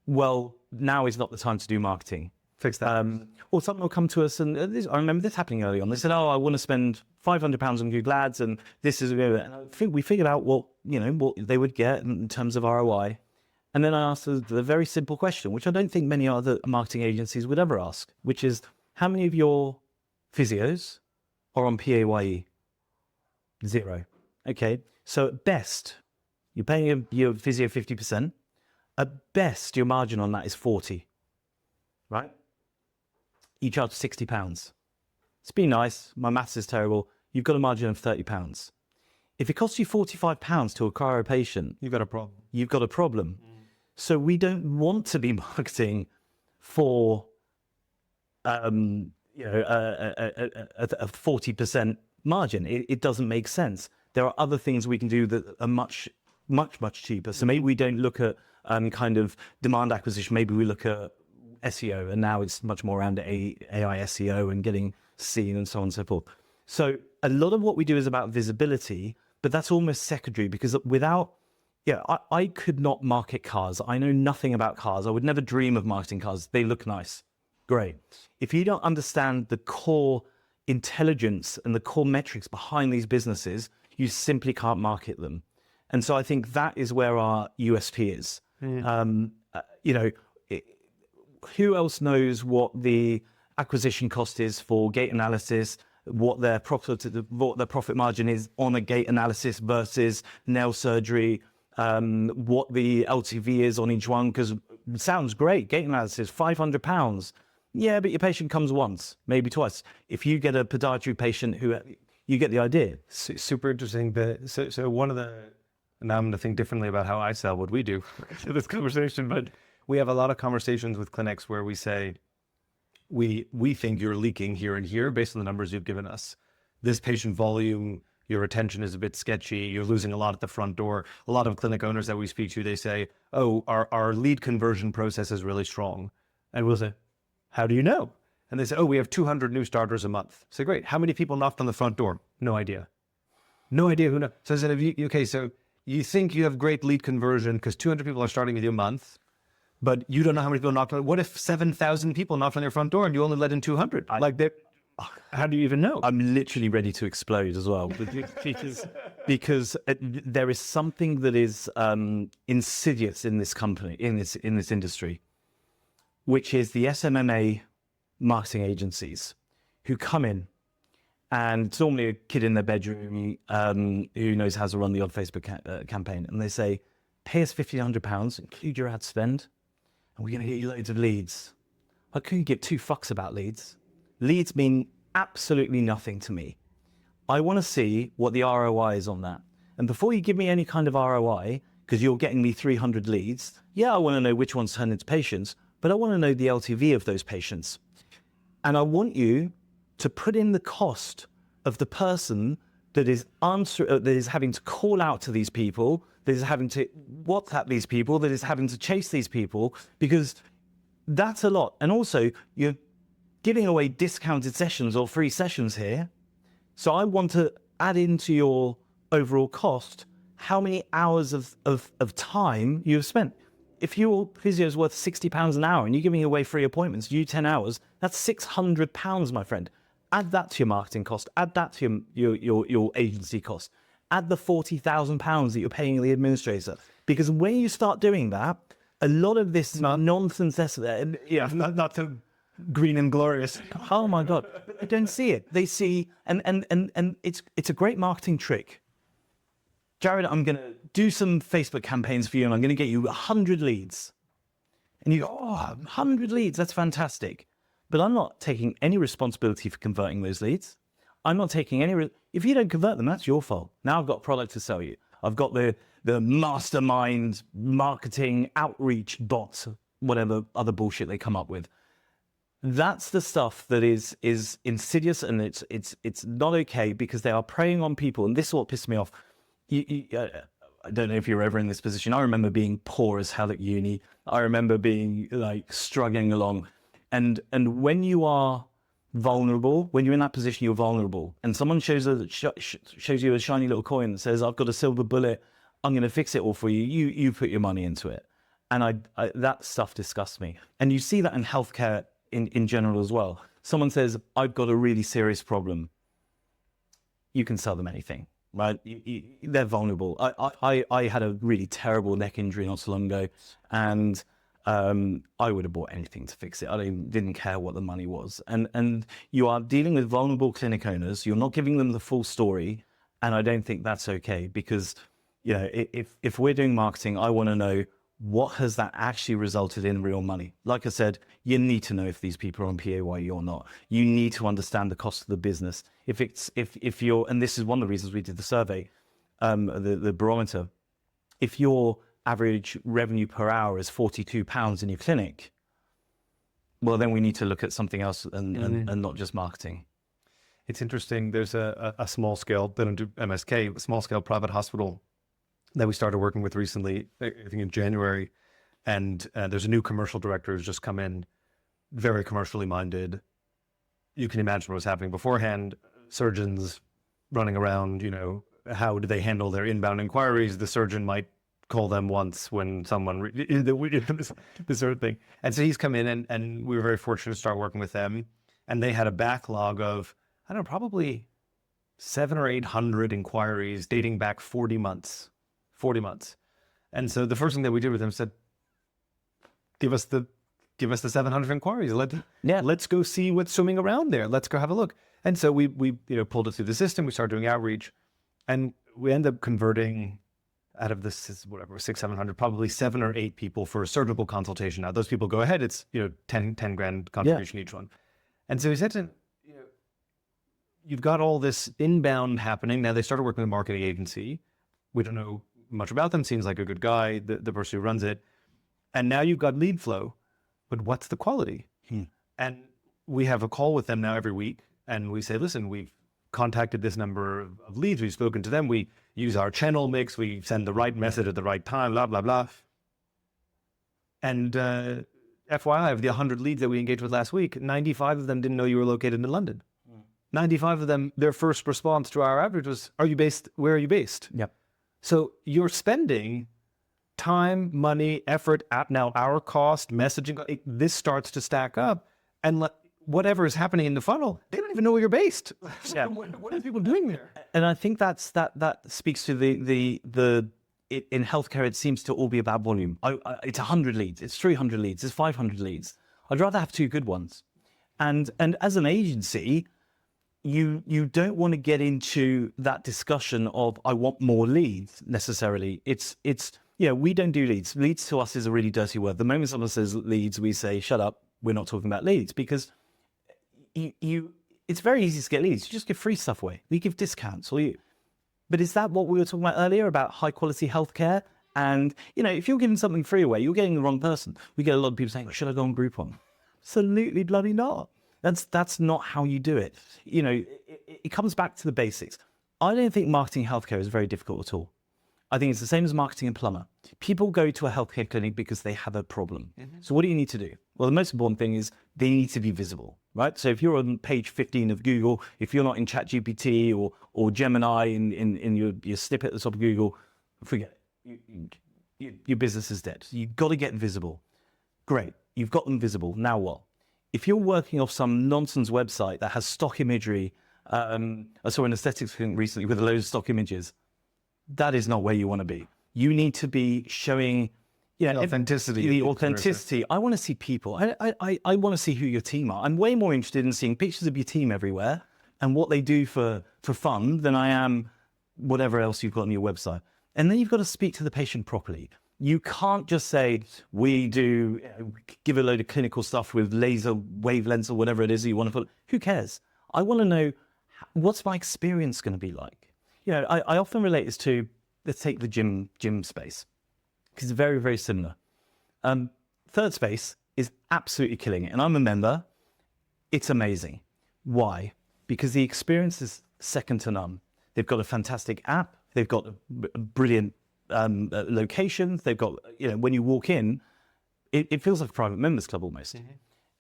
Well, now is not the time to do marketing. Fix that. Or someone will come to us, and I remember this happening early on. They said, "Oh, I want to spend £500 on Google Ads, and this is." And I think we figured out what they would get in terms of ROI. And then I asked the very simple question, which I don't think many other marketing agencies would ever ask, which is, how many of your physios are on PAYE? 0. Okay, so at best, you're paying your physio 50%. At best, your margin on that is 40, right? You charge £60. It's been nice. My maths is terrible. You've got a margin of £30. If it costs you £45 to acquire a patient, You've got a problem. You've got a problem. So we don't want to be marketing for, a 40% margin. It doesn't make sense. There are other things we can do that are much, much, much cheaper. So maybe we don't look at kind of demand acquisition. Maybe we look at SEO, and now it's much more around AI SEO and getting seen and so on and so forth. So a lot of what we do is about visibility, but that's almost secondary, because I could not market cars. I know nothing about cars. I would never dream of marketing cars. They look nice. Great. If you don't understand the core intelligence and the core metrics behind these businesses, you simply can't market them. And so I think that is where our USP is. Who else knows what the acquisition cost is for gait analysis, what their profit margin is on a gait analysis versus nail surgery, what the LTV is on each one? Because it sounds great. Gait analysis, £500. Yeah, but your patient comes once, maybe twice. If you get a podiatry patient you get the idea. Super interesting. So one of the, now I'm going to think differently about how I sell what we do to this conversation, but we have a lot of conversations with clinics where we say, we think you're leaking here and here based on the numbers you've given us. This patient volume, your retention is a bit sketchy. You're losing a lot at the front door. A lot of clinic owners that we speak to, they say, oh, our lead conversion process is really strong. And we'll say, how do you know? And they say, oh, we have 200 new starters a month. So great. How many people knocked on the front door? No idea. No idea who knows. So I said, so you think you have great lead conversion because 200 people are starting with you a month, but you don't know how many people knocked on. What if 7,000 people knocked on your front door and you only let in 200? How do you even know? I'm literally ready to explode as well, because there is something that is insidious in this company, in this industry, which is the SMMA marketing agencies who come in, and it's normally a kid in their bedroom who knows how to run the odd Facebook campaign, and they say, pay us £1,500, include your ad spend, and we're going to get you loads of leads. I couldn't give 2 fucks about leads. Leads mean absolutely nothing to me. I want to see what the ROI is on that. And before you give me any kind of ROI, because you're getting me 300 leads, I want to know which ones turn into patients, but I want to know the LTV of those patients. And I want you to put in the cost of the person that is having to call out to these people, that is having to WhatsApp these people, that is having to chase these people, because that's a lot. And also, you're giving away discounted sessions or free sessions here. So I want to add into your overall cost how many hours of time you've spent. If your physio is worth £60 an hour and you're giving away free appointments, you 10 hours, that's £600, my friend. Add that to your marketing cost. Add that to your agency cost. Add the £40,000 that you're paying the administrator. Because when you start doing that, a lot of this nonsense, not to green and glorious. Oh my God, they don't see it. They see, and it's a great marketing trick. Jared, I'm going to do some Facebook campaigns for you and I'm going to get you 100 leads. And you go, 100 leads, that's fantastic. But I'm not taking any responsibility for converting those leads. I'm not taking any, if you don't convert them, that's your fault. Now I've got a product to sell you. I've got the mastermind marketing outreach bots, whatever other bullshit they come up with. That's the stuff that is insidious, and it's not okay, because they are preying on people. And this is what pissed me off. I don't know if you're ever in this position. I remember being poor as hell at uni. I remember being like struggling along, and when you are vulnerable, when you're in that position, you're vulnerable, and someone shows you a shiny little coin that says, "I've got a silver bullet. I'm going to fix it all for you." You put your money into it, and I that stuff disgusts me. And you see that in healthcare in general as well. Someone says, "I've got a really serious problem." You can sell them anything, right? They're vulnerable. I had a really terrible neck injury not so long ago, and I would have bought anything to fix it. I didn't care what the money was. And you are dealing with vulnerable clinic owners. You're not giving them the full story, and I don't think that's okay, because if we're doing marketing, I want to know, what has that actually resulted in real money? Like I said, you need to know if these people are on PAYE or not. You need to understand the cost of the business. If you're, and this is one of the reasons we did the survey, the Barometer, if your average revenue per hour is £42 in your clinic, well, then we need to look at something else and not just marketing. It's interesting. There's a small scale, they don't do MSK, a small scale private hospital that we started working with recently, I think in January. And there's a new commercial director who's just come in, very commercially minded. You can imagine what was happening beforehand. Surgeons running around, how do they handle their inbound inquiries? The surgeon might call them once when someone, this sort of thing. And so he's come in, and we were very fortunate to start working with them. And they had a backlog of, I don't know, probably 700 or 800 inquiries dating back 40 months. And so the first thing that we did with them said, give us the 700 inquiries. Let's go see what's swimming around there. Let's go have a look. And so we pulled it through the system. We started doing outreach, and we ended up converting, out of this, whatever, 600-700, probably 7 or 8 people for a surgical consultation. Now those people go ahead, it's 10 grand contribution each one. And so he said to him, you've got all this inbound happening. Now they started working with a marketing agency. We don't know much about them. Seems like a good guy, the person who runs it. And now you've got lead flow, but what's the quality? And we have a call with them now every week, and we say, listen, we've contacted this number of leads. We've spoken to them. We use our channel mix. We send the right message at the right time, blah, blah, blah. And FYI, of the 100 leads that we engaged with last week, 95 of them didn't know you were located in London. 95 of them, their first response to our average was, where are you based? Yep. So you're spending time, money, effort at now our cost, messaging. This starts to stack up, and whatever is happening in the funnel, they don't even know where you're based. Yeah. What are people doing there? And I think that speaks to in healthcare, it seems to all be about volume. It's 100 leads, it's 300 leads, it's 500 leads. I'd rather have 2 good ones. And as an agency, you don't want to get into that discussion of, I want more leads necessarily. It's we don't do leads. Leads to us is a really dirty word. The moment someone says leads, we say, shut up, we're not talking about leads, because it's very easy to get leads. You just give free stuff away. We give discounts, but is that what we were talking about earlier about high quality healthcare? And if you're giving something free away, you're getting the wrong person. We get a lot of people saying, should I go on Groupon? Absolutely bloody not. That's not how you do it. It comes back to the basics. I don't think marketing healthcare is very difficult at all. I think it's the same as marketing a plumber. People go to a healthcare clinic because they have a problem. So what do you need to do? Well, the most important thing is they need to be visible, right? So if you're on page 15 of Google, if you're not in ChatGPT or Gemini in your snippet at the top of Google, forget it. Your business is dead. You've got to get visible. Great. You've got them visible. Now what? If you're working off some nonsense website that has stock imagery, I saw an aesthetics clinic recently with a load of stock images. That is not where you want to be. You need to be showing authenticity. The authenticity. I want to see people. I want to see who your team are. I'm way more interested in seeing pictures of your team everywhere and what they do for fun than I am whatever else you've got on your website. And then you've got to speak to the patient properly. You can't just say, we do, give a load of clinical stuff with laser wavelengths or whatever it is you want to put. Who cares? I want to know, what's my experience going to be like? I often relate this to, let's take the gym space, because it's very, very similar. Third space is absolutely killing it. And I'm a member, It's amazing. Why? Because the experience is second to none. They've got a fantastic app. They've got a brilliant locations. They've got, when you walk in, it feels like a private members club almost.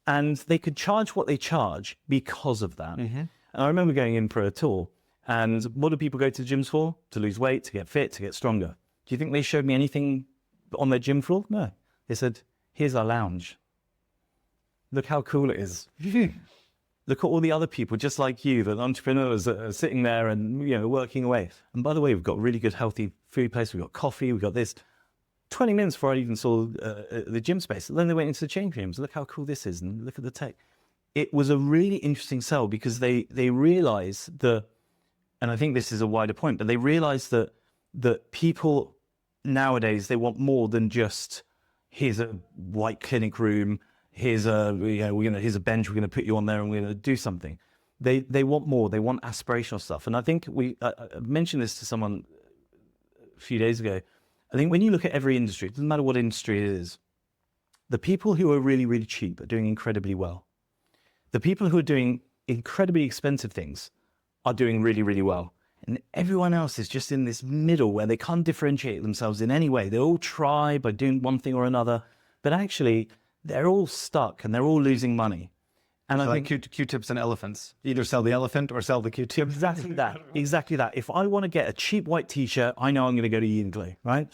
And they could charge what they charge because of that. And I remember going in for a tour, and what do people go to the gyms for? To lose weight, to get fit, to get stronger. Do you think they showed me anything on their gym floor? No. They said, here's our lounge. Look how cool it is. Look at all the other people just like you, the entrepreneurs that are sitting there and working away. And by the way, we've got really good healthy food place. We've got coffee. We've got this. 20 minutes before I even saw the gym space. And then they went into the change rooms. Look how cool this is, and look at the tech. It was a really interesting sell because they realized that, and I think this is a wider point, but they realized that people nowadays, they want more than just, here's a white clinic room, here's a here's a bench, we're going to put you on there and we're going to do something. They want more. They want aspirational stuff. And I think I mentioned this to someone a few days ago. I think when you look at every industry, it doesn't matter what industry it is, the people who are really, really cheap are doing incredibly well. The people who are doing incredibly expensive things are doing really, really well. And everyone else is just in this middle where they can't differentiate themselves in any way. They all try by doing one thing or another, but actually they're all stuck and they're all losing money. And So I like think Q-tips and elephants. Either sell the elephant or sell the Q-tip. exactly that. Exactly that. If I want to get a cheap white t-shirt, I know I'm going to go to Uniqlo, right?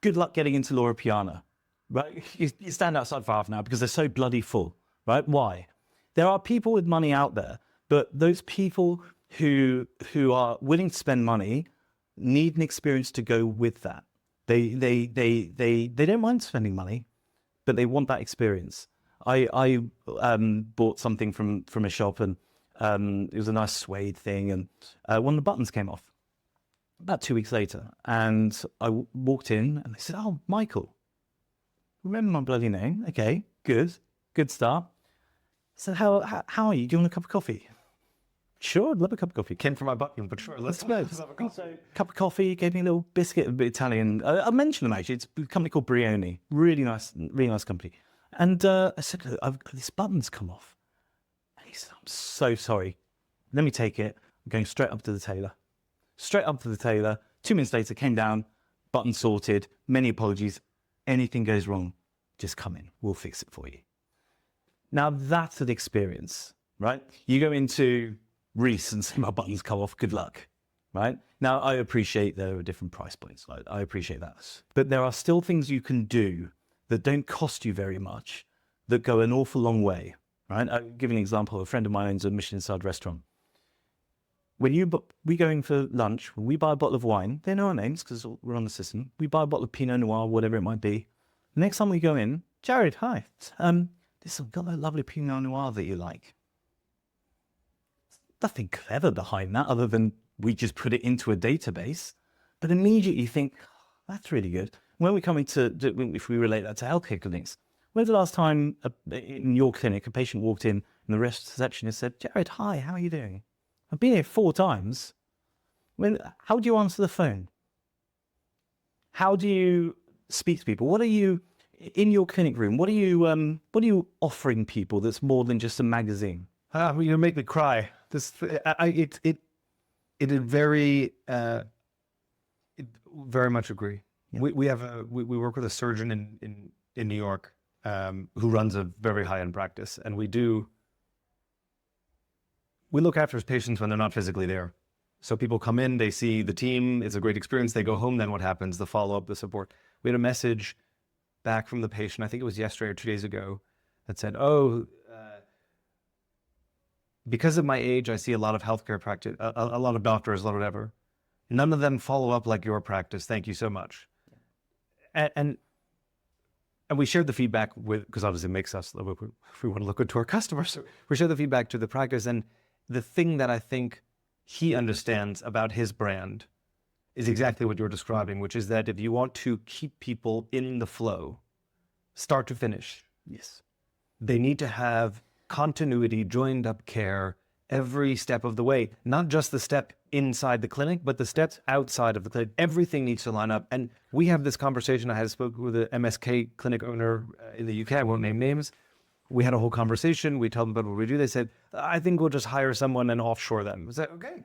Good luck getting into Laura Piana, right? You stand outside for half an hour because they're so bloody full, right? Why? There are people with money out there, but those people who are willing to spend money need an experience to go with that. They don't mind spending money, but they want that experience. I bought something from a shop, and it was a nice suede thing, and one of the buttons came off about 2 weeks later, and I walked in and they said, "Oh, Michael, remember my bloody name? Okay, good start." I said, how are you? Do you want a cup of coffee? Sure, I'd love a cup of coffee. Came from my button, but sure, let's go. So, cup of coffee, gave me a little biscuit, a bit Italian. I mentioned them actually. It's a company called Brioni. Really nice company. And I said, "Look, I've got this button's come off." And he said, "I'm so sorry. Let me take it." I'm going straight up to the tailor. 2 minutes later, came down, button sorted. Many apologies. Anything goes wrong, just come in. We'll fix it for you. Now that's an experience, right? You go into Reese and say, "My button's come off, good luck," right? Now, I appreciate there are different price points. I appreciate that. But there are still things you can do that don't cost you very much, that go an awful long way, right? I'll give you an example. A friend of mine owns a Michelin-starred restaurant. When we go in for lunch, when we buy a bottle of wine, they know our names because we're on the system. We buy a bottle of Pinot Noir, whatever it might be. The next time we go in, "Jared, hi. Listen, got that lovely Pinot Noir that you like." Nothing clever behind that other than we just put it into a database. But immediately you think, that's really good. When we're coming if we relate that to healthcare clinics, when's the last time in your clinic a patient walked in and the receptionist said, "Jared, hi, how are you doing? I've been here 4 times. How do you answer the phone? How do you speak to people? What are you, in your clinic room, what are you offering people that's more than just a magazine?" You make me cry. Very much agree. Yeah. We work with a surgeon in New York who runs a very high-end practice, and we look after his patients when they're not physically there. So people come in, they see the team, it's a great experience, they go home, then what happens? The follow-up, the support. We had a message back from the patient, I think it was yesterday or 2 days ago, that said, because of my age, I see a lot of healthcare practice, a lot of doctors, a lot of whatever. None of them follow up like your practice. Thank you so much. And we shared the feedback because obviously it makes us, if we want to look good to our customers, so we share the feedback to the practice. And the thing that I think he understands about his brand is exactly what you're describing, which is that if you want to keep people in the flow, start to finish, Yes. they need to have continuity, joined up care every step of the way, not just the step inside the clinic, but the steps outside of the clinic. Everything needs to line up. And we have this conversation. I had spoken with an MSK clinic owner in the UK. I won't name names. We had a whole conversation. We told them about what we do. They said, I think we'll just hire someone and offshore them. I was like, okay,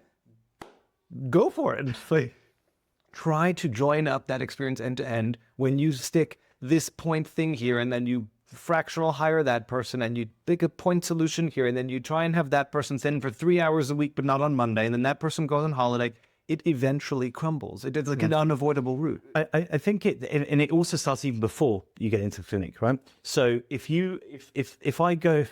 go for it. Like, try to join up that experience end to end. When you stick this point thing here and then you fractional hire that person and you pick a point solution here and then you try and have that person send for 3 hours a week but not on Monday, and then that person goes on holiday, it eventually crumbles. It is like an unavoidable route. I think and it also starts even before you get into the clinic, right? So if I go,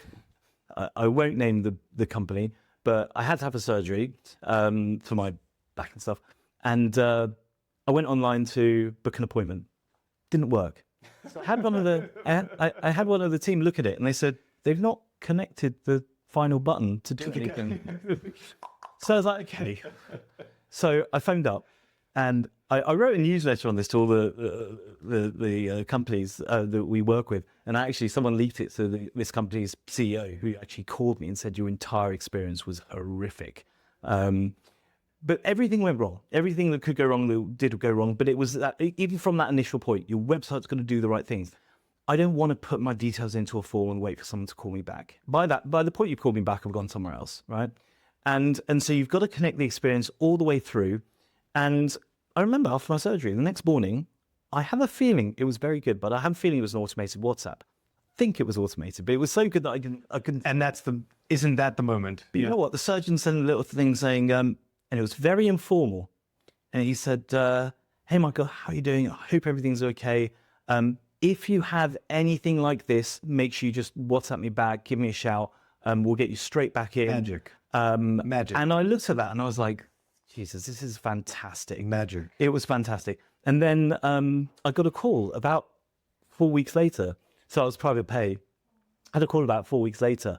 I won't name the company, but I had to have a surgery for my back and stuff, and I went online to book an appointment. Didn't work. So I had I had one of the team look at it, and they said they've not connected the final button to do anything. So I was like, okay. So I phoned up, and I wrote a newsletter on this to all the companies that we work with. And actually, someone leaked it to this company's CEO, who actually called me and said, your entire experience was horrific. But everything went wrong. Everything that could go wrong did go wrong. But it was that, even from that initial point, your website's going to do the right things. I don't want to put my details into a form and wait for someone to call me back. By the point you've called me back, I've gone somewhere else, right? And so you've got to connect the experience all the way through. And I remember after my surgery, the next morning, I have a feeling it was very good, but I have a feeling it was an automated WhatsApp. I think it was automated, but it was so good that I couldn't. And isn't that the moment? But you know what? The surgeon sent a little thing saying, and it was very informal. And he said, hey, Michael, how are you doing? I hope everything's okay. If you have anything like this, make sure you just WhatsApp me back, give me a shout. We'll get you straight back in. Magic. Magic. And I looked at that and I was like, Jesus, this is fantastic. Magic. It was fantastic. And then I got a call about 4 weeks later. So I was private pay. I had a call about 4 weeks later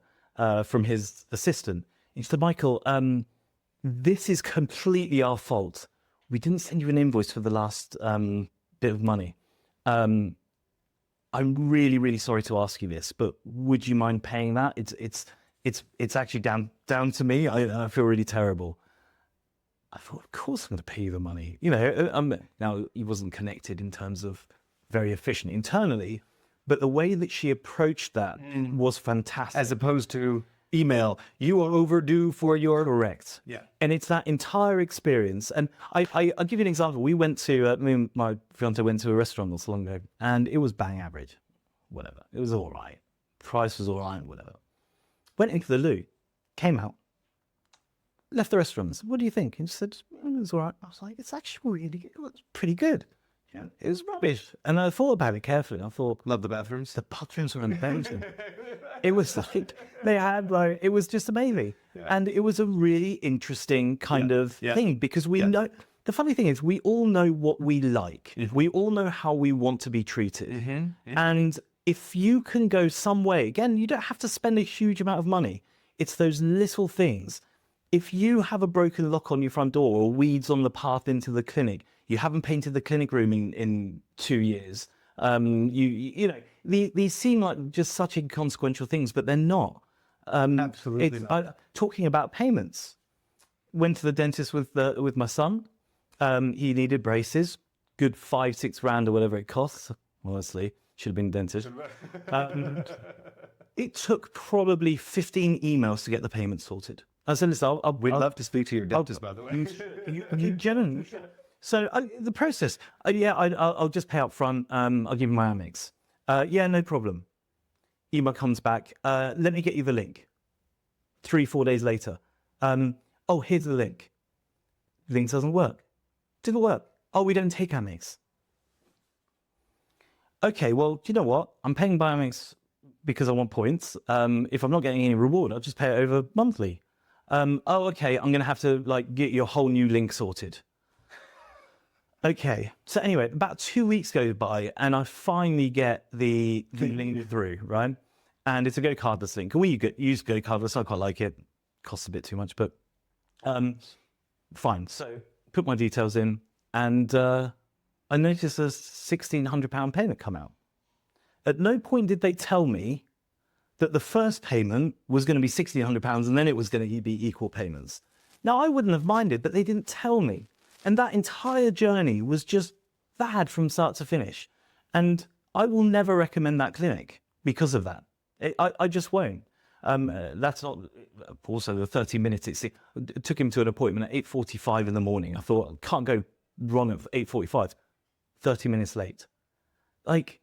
from his assistant. He said, Michael, this is completely our fault. We didn't send you an invoice for the last bit of money. I'm really, really sorry to ask you this, but would you mind paying that? It's actually down to me. I feel really terrible. I thought, of course I'm going to pay you the money. You know, now he wasn't connected in terms of very efficient internally, but the way that she approached that was fantastic. As opposed to email, you are overdue for your... Correct. Yeah. And it's that entire experience. And I'll give you an example. We went to, me and my fiance went to a restaurant not so long ago, and it was bang average. Whatever. It was all right. Price was all right, whatever. Went into the loo, came out, left the restaurant. Said, what do you think? And she said, it was all right. I was like, it's actually really good. It was pretty good. Yeah, it was rubbish. And I thought about it carefully. I thought, love the bathrooms. The bathrooms were amazing. It was like, they had like, it was just amazing. Yeah. And it was a really interesting kind of thing, because we know, the funny thing is we all know what we like. Mm-hmm. We all know how we want to be treated. Mm-hmm. Yeah. And if you can go some way, again, you don't have to spend a huge amount of money. It's those little things. If you have a broken lock on your front door or weeds on the path into the clinic, you haven't painted the clinic room in 2 years. You know, these seem like just such inconsequential things, but they're not. Absolutely not. Talking about payments, went to the dentist with my son. He needed braces, good 5-6 grand or whatever it costs. Honestly, should have been a dentist. It took probably 15 emails to get the payment sorted. I said, listen, we'd love to speak to your dentist, by the way. You genuinely. So the process, I'll just pay up front. I'll give you my Amex. Yeah, no problem. Email comes back. Let me get you the link. 3-4 days later. Oh, here's the link. Link doesn't work. Didn't work. Oh, we don't take Amex. Okay, well, do you know what? I'm paying by Amex because I want points. If I'm not getting any reward, I'll just pay it over monthly. Oh, okay, I'm going to have to like get your whole new link sorted. Okay, so anyway, about 2 weeks go by and I finally get the link through, right? And it's a Go Cardless link. We use Go Cardless, I quite like it. Costs a bit too much, but fine. So put my details in and I noticed a £1,600 payment come out. At no point did they tell me that the first payment was going to be £1,600 and then it was going to be equal payments. Now, I wouldn't have minded, but they didn't tell me. And that entire journey was just bad from start to finish. And I will never recommend that clinic because of that. I just won't. That's not also the 30 minutes. It took him to an appointment at 8:45 in the morning. I thought, can't go wrong at 8:45. 30 minutes late. Like,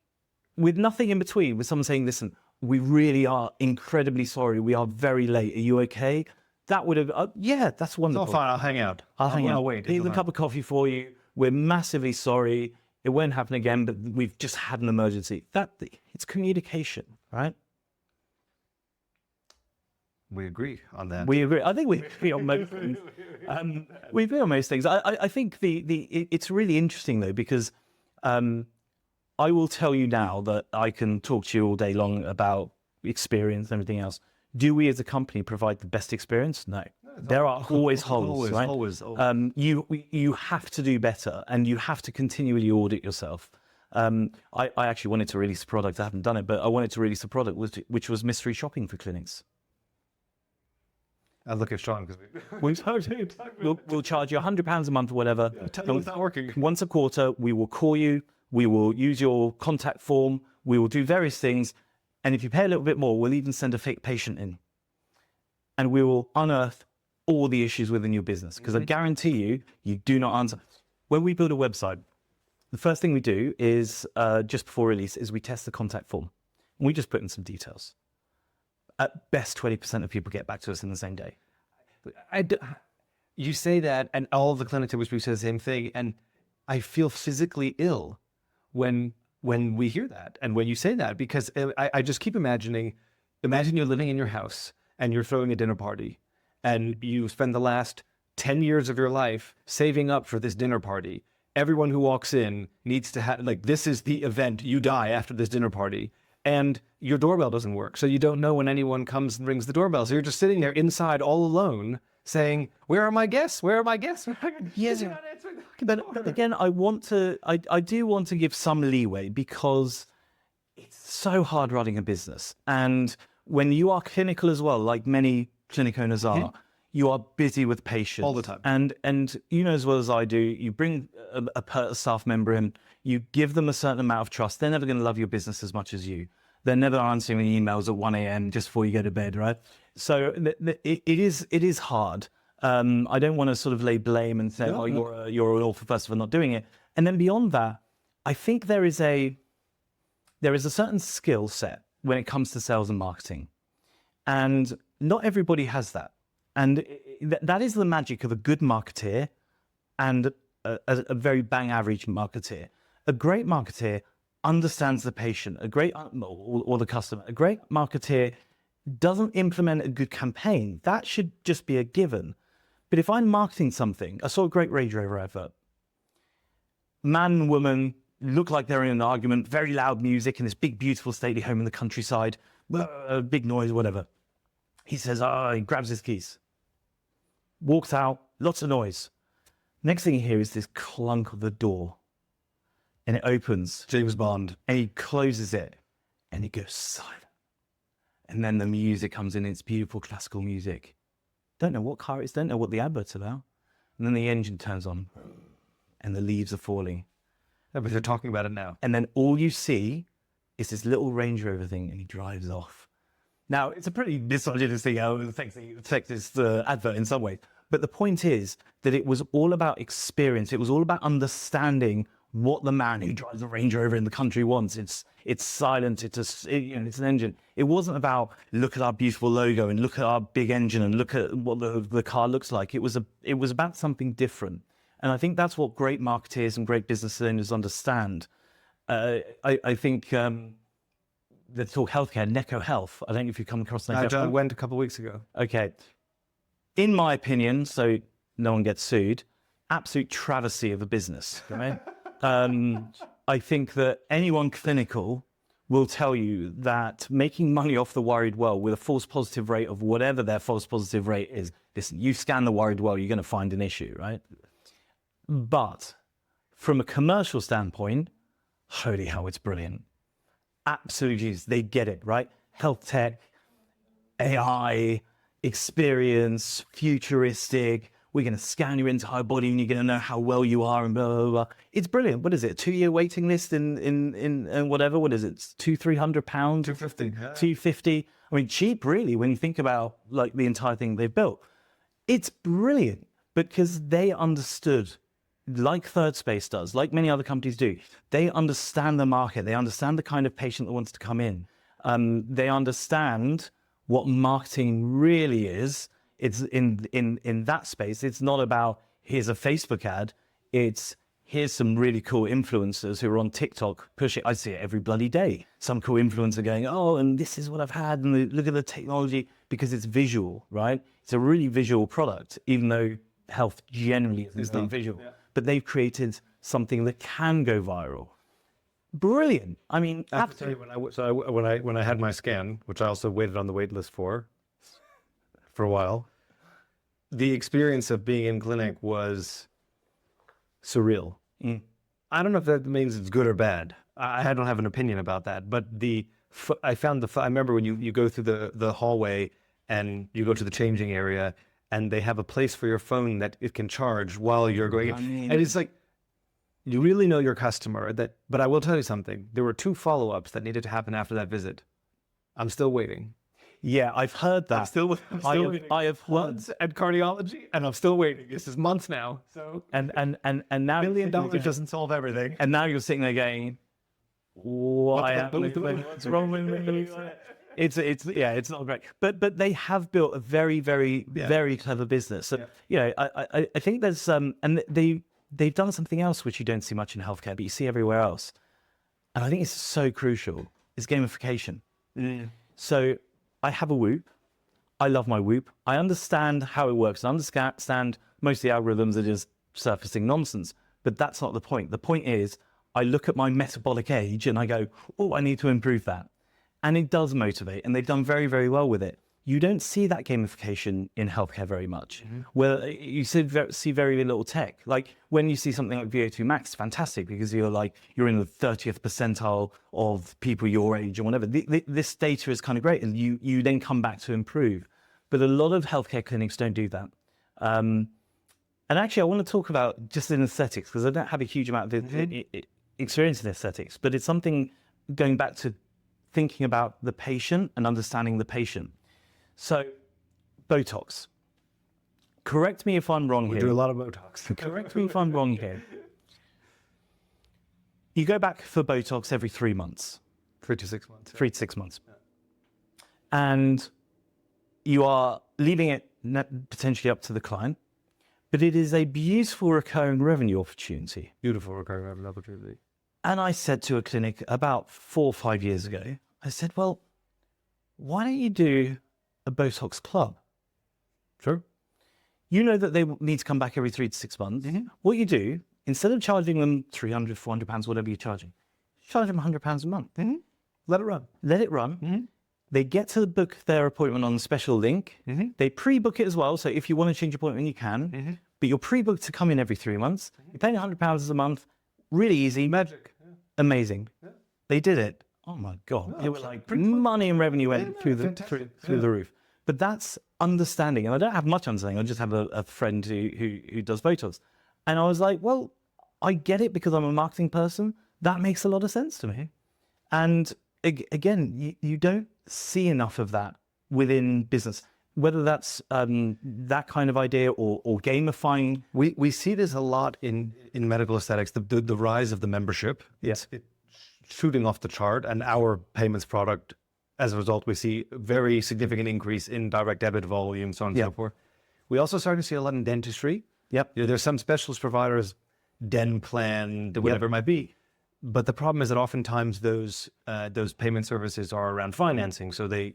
with nothing in between, with someone saying, listen, we really are incredibly sorry. We are very late. Are you okay? That would have, yeah, that's wonderful. Oh, fine. I'll hang out. I'll hang out. I'll wait. Here's a cup of coffee for you. We're massively sorry. It won't happen again, but we've just had an emergency. It's communication, right? We agree on that. We agree. I think we agree on most things. We agree on most things. I think it's really interesting though, because I will tell you now that I can talk to you all day long about experience and everything else. Do we as a company provide the best experience? No. There are always holes, right? Always. You have to do better, and you have to continually audit yourself. I actually wanted to release a product. I haven't done it, but I wanted to release a product which was mystery shopping for clinics. I'll look at Sean because We'll charge you £100 a month or whatever. tell me it's not working. Once a quarter, we will call you. We will use your contact form. We will do various things. And if you pay a little bit more, we'll even send a fake patient in. And we will unearth all the issues within your business. Because I guarantee you, you do not answer. When we build a website, the first thing we do is, just before release, is we test the contact form. And we just put in some details. At best, 20% of people get back to us in the same day. You say that, and all of the clinics to which we say the same thing, and I feel physically ill when we hear that and when you say that, because I just keep imagine you're living in your house and you're throwing a dinner party, and you spend the last 10 years of your life saving up for this dinner party. Everyone who walks in needs to have, like, this is the event, you die after this dinner party. And your doorbell doesn't work. So you don't know when anyone comes and rings the doorbell. So you're just sitting there inside all alone saying, where are my guests? Where are my guests? Yes. But again, I do want to give some leeway, because it's so hard running a business. And when you are clinical as well, like many clinic owners are, you are busy with patients all the time. And you know as well as I do, you bring a staff member in, you give them a certain amount of trust. They're never going to love your business as much as you. They're never answering the emails at 1 a.m. just before you go to bed, right? So it is hard. I don't want to sort of lay blame and say, you're an awful person for not doing it. And then beyond that, I think there is a certain skill set when it comes to sales and marketing. And not everybody has that. And that is the magic of a good marketeer and a very bang average marketeer. A great marketeer understands the patient, or the customer. A great marketeer doesn't implement a good campaign. That should just be a given. But if I'm marketing something, I saw a great Range Rover advert. Man and woman look like they're in an argument, very loud music in this big, beautiful, stately home in the countryside, big noise, whatever. He says, he grabs his keys, walks out, lots of noise. Next thing you hear is this clunk of the door. And it opens. James Bond. And he closes it. And it goes silent. And then the music comes in. It's beautiful classical music. Don't know what car it is. Don't know what the advert's about. And then the engine turns on. And the leaves are falling. Yeah, but they're talking about it now. And then all you see is this little Range Rover thing. And he drives off. Now, it's a pretty misogynistic affects this advert in some ways. But the point is that it was all about experience. It was all about understanding what the man who drives a Range Rover in the country wants. It's silent. It's an engine. It wasn't about look at our beautiful logo and look at our big engine and look at what the car looks like. It was about something different. And I think that's what great marketeers and great business owners understand. I think let's talk healthcare. Neko Health. I don't know if you've come across Neko Health. I went a couple of weeks ago. Okay. In my opinion, so no one gets sued, absolute travesty of a business, right? I think that anyone clinical will tell you that making money off the worried well with a false positive rate of whatever their false positive rate is, listen, you scan the worried well, you're going to find an issue, right? But from a commercial standpoint, holy hell, it's brilliant. Absolutely, Jesus, they get it, right? Health tech, AI, experience, futuristic. we're going to scan your entire body and you're going to know how well you are and blah, blah, blah. It's brilliant. What is it? 2-year waiting list in whatever, what is it? It's £200-300? 250. Yeah. 250. I mean, cheap really, when you think about like the entire thing they've built. It's brilliant because they understood, like Third Space does, like many other companies do, they understand the market. They understand the kind of patient that wants to come in. They understand what marketing really is. It's in that space. It's not about here's a Facebook ad. It's here's some really cool influencers who are on TikTok pushing. I see it every bloody day. Some cool influencer going, oh, and this is what I've had, and look at the technology, because it's visual, right? It's a really visual product, even though health generally isn't very visual. Yeah. But they've created something that can go viral. Brilliant. I mean, I have to tell you, when I had my scan, which I also waited on the wait list for a while, the experience of being in clinic was surreal. I don't know if that means it's good or bad. I don't have an opinion about that. But I remember when you go through the hallway and you go to the changing area, and they have a place for your phone that it can charge while you're going. And it's like, you really know your customer. But I will tell you something. There were 2 follow-ups that needed to happen after that visit. I'm still waiting. Yeah, I've heard that. I'm still waiting. I have heard. Once at cardiology, and I'm still waiting. This is months now. So and now $1 million doesn't solve everything. And now you're sitting there going, what's wrong with me? It's not great. But they have built a very, very, very clever business. So, I think there's and they've done something else which you don't see much in healthcare, but you see everywhere else. And I think it's so crucial, is gamification. So I have a Whoop. I love my Whoop. I understand how it works. I understand most of the algorithms are just surfacing nonsense, but that's not the point. The point is I look at my metabolic age and I go, oh, I need to improve that. And it does motivate, and they've done very, very well with it. You don't see that gamification in healthcare very much. Where you see very little tech. Like when you see something like VO2 max, it's fantastic because you're in the 30th percentile of people your age or whatever. This data is kind of great, and you then come back to improve. But a lot of healthcare clinics don't do that. And actually, I want to talk about just in aesthetics, because I don't have a huge amount of experience in aesthetics, but it's something going back to thinking about the patient and understanding the patient. So, Botox. Correct me if I'm wrong here. We do a lot of Botox. Correct me if I'm wrong here. You go back for Botox every 3 months. 3 to 6 months. 3 to 6 months. Yeah. And you are leaving it potentially up to the client, but it is a beautiful recurring revenue opportunity. Beautiful recurring revenue opportunity. And I said to a clinic about 4 or 5 years ago, I said, well, why don't you do a Botox club? Sure. You know that they need to come back every 3 to 6 months. What you do, instead of charging them £300, £400, whatever you're charging, charge them £100 a month. Let it run. Let it run. They get to book their appointment on a special link. They pre-book it as well. So if you want to change your appointment, you can. But you're pre-booked to come in every 3 months. You're paying £100 a month. Really easy. Magic. Amazing. They did it. Oh my God. It was like money and revenue went through the roof. But that's understanding. And I don't have much understanding. I just have a friend who does Botox. And I was like, well, I get it because I'm a marketing person. That makes a lot of sense to me. And again, you don't see enough of that within business, whether that's that kind of idea or gamifying. We see this a lot in medical aesthetics, the rise of the membership. Yes. It's shooting off the chart, and our payments product, as a result, we see a very significant increase in direct debit volume, so on and so forth. We also start to see a lot in dentistry. There's some specialist providers, Denplan, whatever it might be. But the problem is that oftentimes those payment services are around financing. So they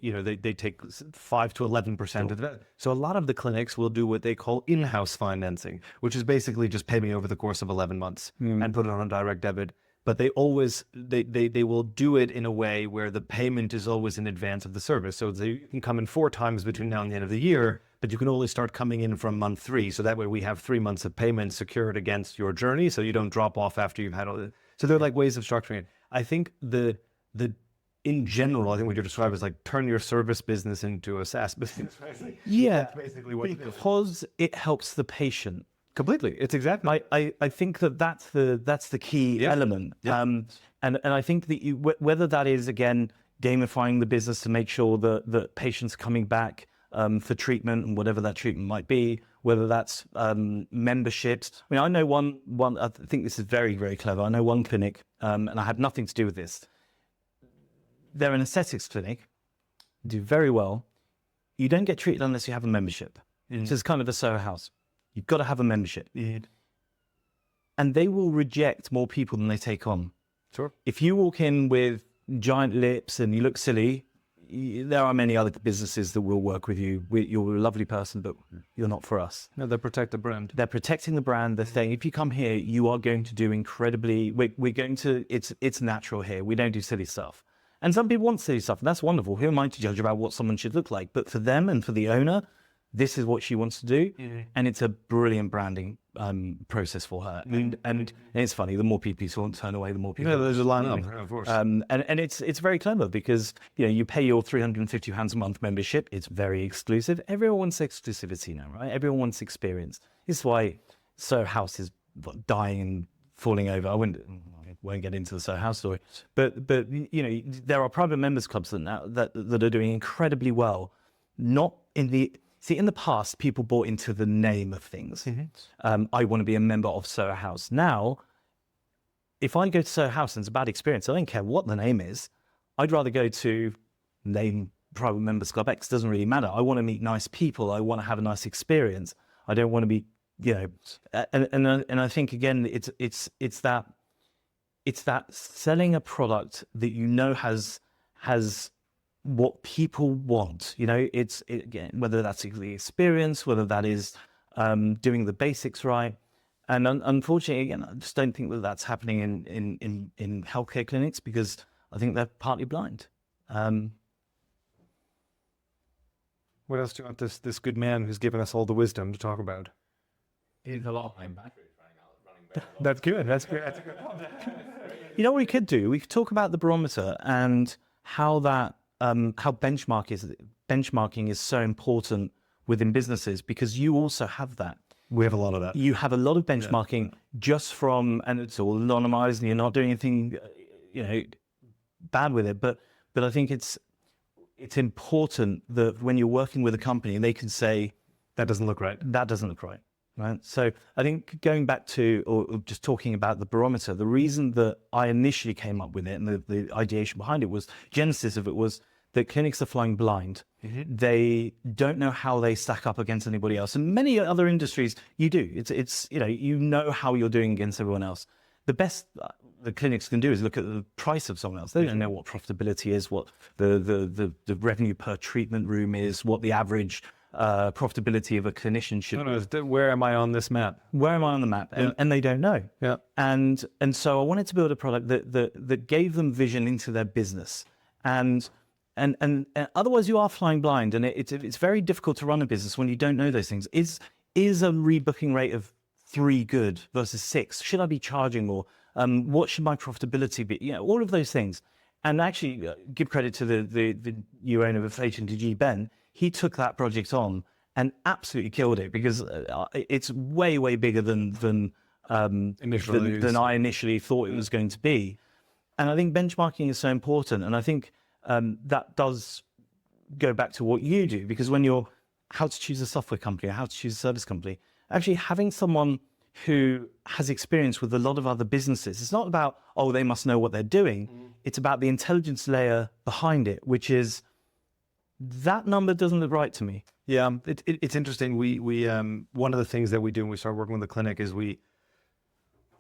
take 5 to 11% of that. So a lot of the clinics will do what they call in-house financing, which is basically just pay me over the course of 11 months and put it on a direct debit. But they will do it in a way where the payment is always in advance of the service. So you can come in 4 times between now and the end of the year, but you can only start coming in from month 3. So that way we have 3 months of payment secured against your journey, so you don't drop off after you've had all the. So they're like ways of structuring it. I think the in general, I think what you're describing is like turn your service business into a SaaS business. Right? Yeah, That's basically what it is. because it helps the patient. Completely. It's exactly. I think that's the key element. Yeah. And I think that whether that is, again, gamifying the business to make sure that patients are coming back for treatment and whatever that treatment might be, whether that's memberships. I mean, I know one. I think this is very, very clever. I know one clinic, and I had nothing to do with this. They're an aesthetics clinic, do very well. You don't get treated unless you have a membership. So it's kind of a Soho House. You've got to have a membership. And they will reject more people than they take on. Sure. If you walk in with giant lips and you look silly, there are many other businesses that will work with you. You're a lovely person, but you're not for us. No, they protect the brand. They're protecting the brand. They're saying, if you come here, you are going to do incredibly, we're going to, it's natural here. We don't do silly stuff. And some people want silly stuff, and that's wonderful. Who am I to judge about what someone should look like? But for them and for the owner, this is what she wants to do. And it's a brilliant branding process for her. And it's funny, the more people you turn away, the more people. Yeah, there's a line up, of course. And it's very clever because, you pay your £350 a month membership. It's very exclusive. Everyone wants exclusivity now, right? Everyone wants experience. This is why Soho House is dying and falling over. I won't get into the Soho House story, but there are private members clubs that are doing incredibly well. Not in the in the past, people bought into the name of things. I want to be a member of Soho House. Now, if I go to Soho House and it's a bad experience, I don't care what the name is. I'd rather go to name private members club X. Doesn't really matter. I want to meet nice people. I want to have a nice experience. I don't want to be, and I think again, it's that selling a product that has what people want. Again, whether that's the experience, whether that is doing the basics right. And unfortunately, again, I just don't think that that's happening in healthcare clinics because I think they're partly blind. What else do you want this good man who's given us all the wisdom to talk about? It's a lot of my batteries running very low. That's good. That's good. That's a good. You know what we could do? We could talk about the barometer and how that how benchmarking is so important within businesses because you also have that. We have a lot of that. You have a lot of benchmarking just from, and it's all anonymized and you're not doing anything, bad with it. But I think it's important that when you're working with a company, they can say, that doesn't look right. That doesn't look right. Right. So I think going back to, or just talking about the barometer, the reason that I initially came up with it and the ideation behind it was, genesis of it was that clinics are flying blind. They don't know how they stack up against anybody else. And many other industries, you do. It's how you're doing against everyone else. The best the clinics can do is look at the price of someone else. They don't know what profitability is, what the revenue per treatment room is, what the average profitability of a clinician should be. Where am I on this map? Where am I on the map? And they don't know. Yeah. And so I wanted to build a product that gave them vision into their business. And otherwise you are flying blind, and it's very difficult to run a business when you don't know those things. Is a rebooking rate of 3 good versus 6? Should I be charging more? What should my profitability be? All of those things. And actually, give credit to the new owner of HMDG, Ben. He took that project on and absolutely killed it because it's way bigger than I initially thought it was going to be. And I think benchmarking is so important. And I think that does go back to what you do, because when you're how to choose a software company or how to choose a service company, actually having someone who has experience with a lot of other businesses, it's not about, oh, they must know what they're doing. It's about the intelligence layer behind it, which is, that number doesn't look right to me. Yeah, it's interesting. We one of the things that we do when we start working with the clinic is we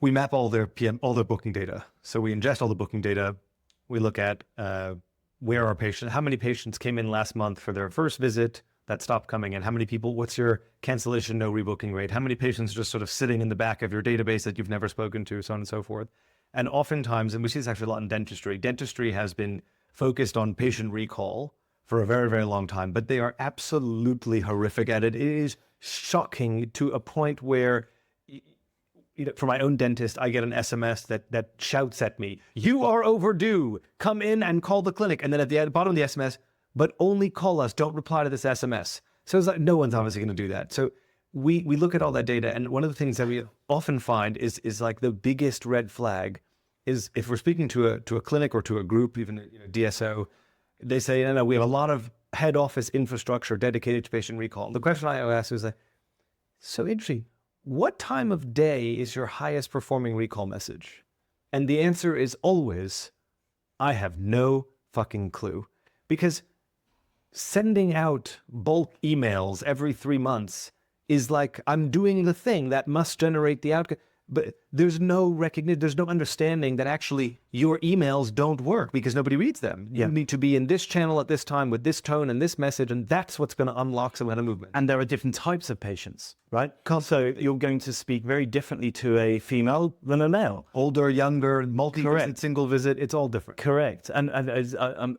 map all their booking data. So we ingest all the booking data. We look at where our patients, how many patients came in last month for their first visit that stopped coming in, how many people, what's your cancellation, no rebooking rate, how many patients are just sort of sitting in the back of your database that you've never spoken to, so on and so forth. And oftentimes, and we see this actually a lot in dentistry has been focused on patient recall for a very, very long time, but they are absolutely horrific at it. It is shocking to a point where, for my own dentist, I get an SMS that shouts at me, "You are overdue. Come in and call the clinic." And then at the bottom of the SMS, "But only call us. Don't reply to this SMS." So it's like, no one's obviously going to do that. So we look at all that data, and one of the things that we often find is like the biggest red flag is if we're speaking to a clinic or to a group, even DSO, they say, no, we have a lot of head office infrastructure dedicated to patient recall. The question I ask is like, so interesting. What time of day is your highest performing recall message? And the answer is always, I have no fucking clue. Because sending out bulk emails every 3 months is like, I'm doing the thing that must generate the outcome. But there's no recognition, there's no understanding that actually your emails don't work because nobody reads them. You need to be in this channel at this time with this tone and this message, and that's what's going to unlock some kind of movement. And there are different types of patients, right? So you're going to speak very differently to a female than a male. Older, younger, multi-visit, single visit, it's all different. Correct. And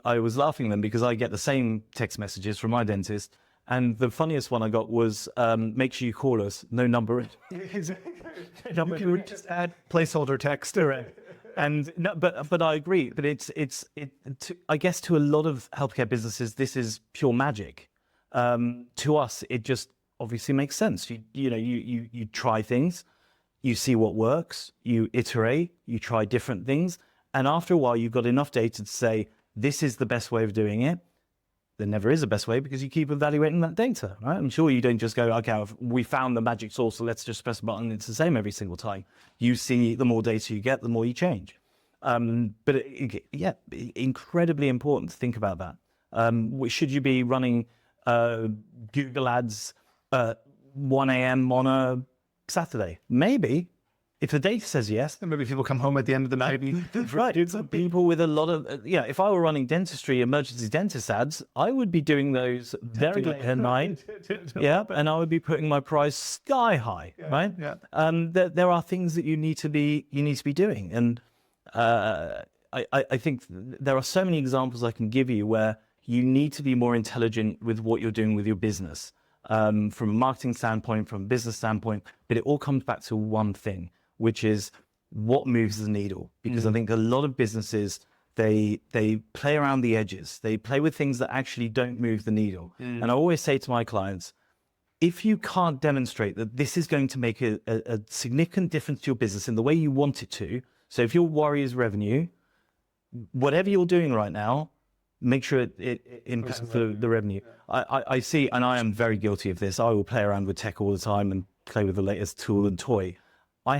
I was laughing then because I get the same text messages from my dentist. And the funniest one I got was, make sure you call us, no number. Exactly. You can just add placeholder text. And no, but I agree. But I guess to a lot of healthcare businesses, this is pure magic. To us, it just obviously makes sense. You try things, you see what works, you iterate, you try different things, and after a while, you've got enough data to say this is the best way of doing it. There never is a best way because you keep evaluating that data, right? I'm sure you don't just go, okay, we found the magic sauce, so let's just press a button. It's the same every single time. You see, the more data you get, the more you change. But incredibly important to think about that. Should you be running Google ads at 1 a.m. on a Saturday? Maybe. If the data says yes, and maybe people come home at the end of the night. Right. People with a lot of, if I were running dentistry, emergency dentist ads, I would be doing those very late at night. Yeah. And I would be putting my price sky high. Right. Yeah. There are things that you need to be doing. And I think there are so many examples I can give you where you need to be more intelligent with what you're doing with your business, from a marketing standpoint, from a business standpoint, but it all comes back to one thing, which is what moves the needle. Because I think a lot of businesses, they play around the edges. They play with things that actually don't move the needle. And I always say to my clients, if you can't demonstrate that this is going to make a significant difference to your business in the way you want it to, so if your worry is revenue, whatever you're doing right now, make sure it impacts the revenue. I see, and I am very guilty of this. I will play around with tech all the time and play with the latest tool and toy. I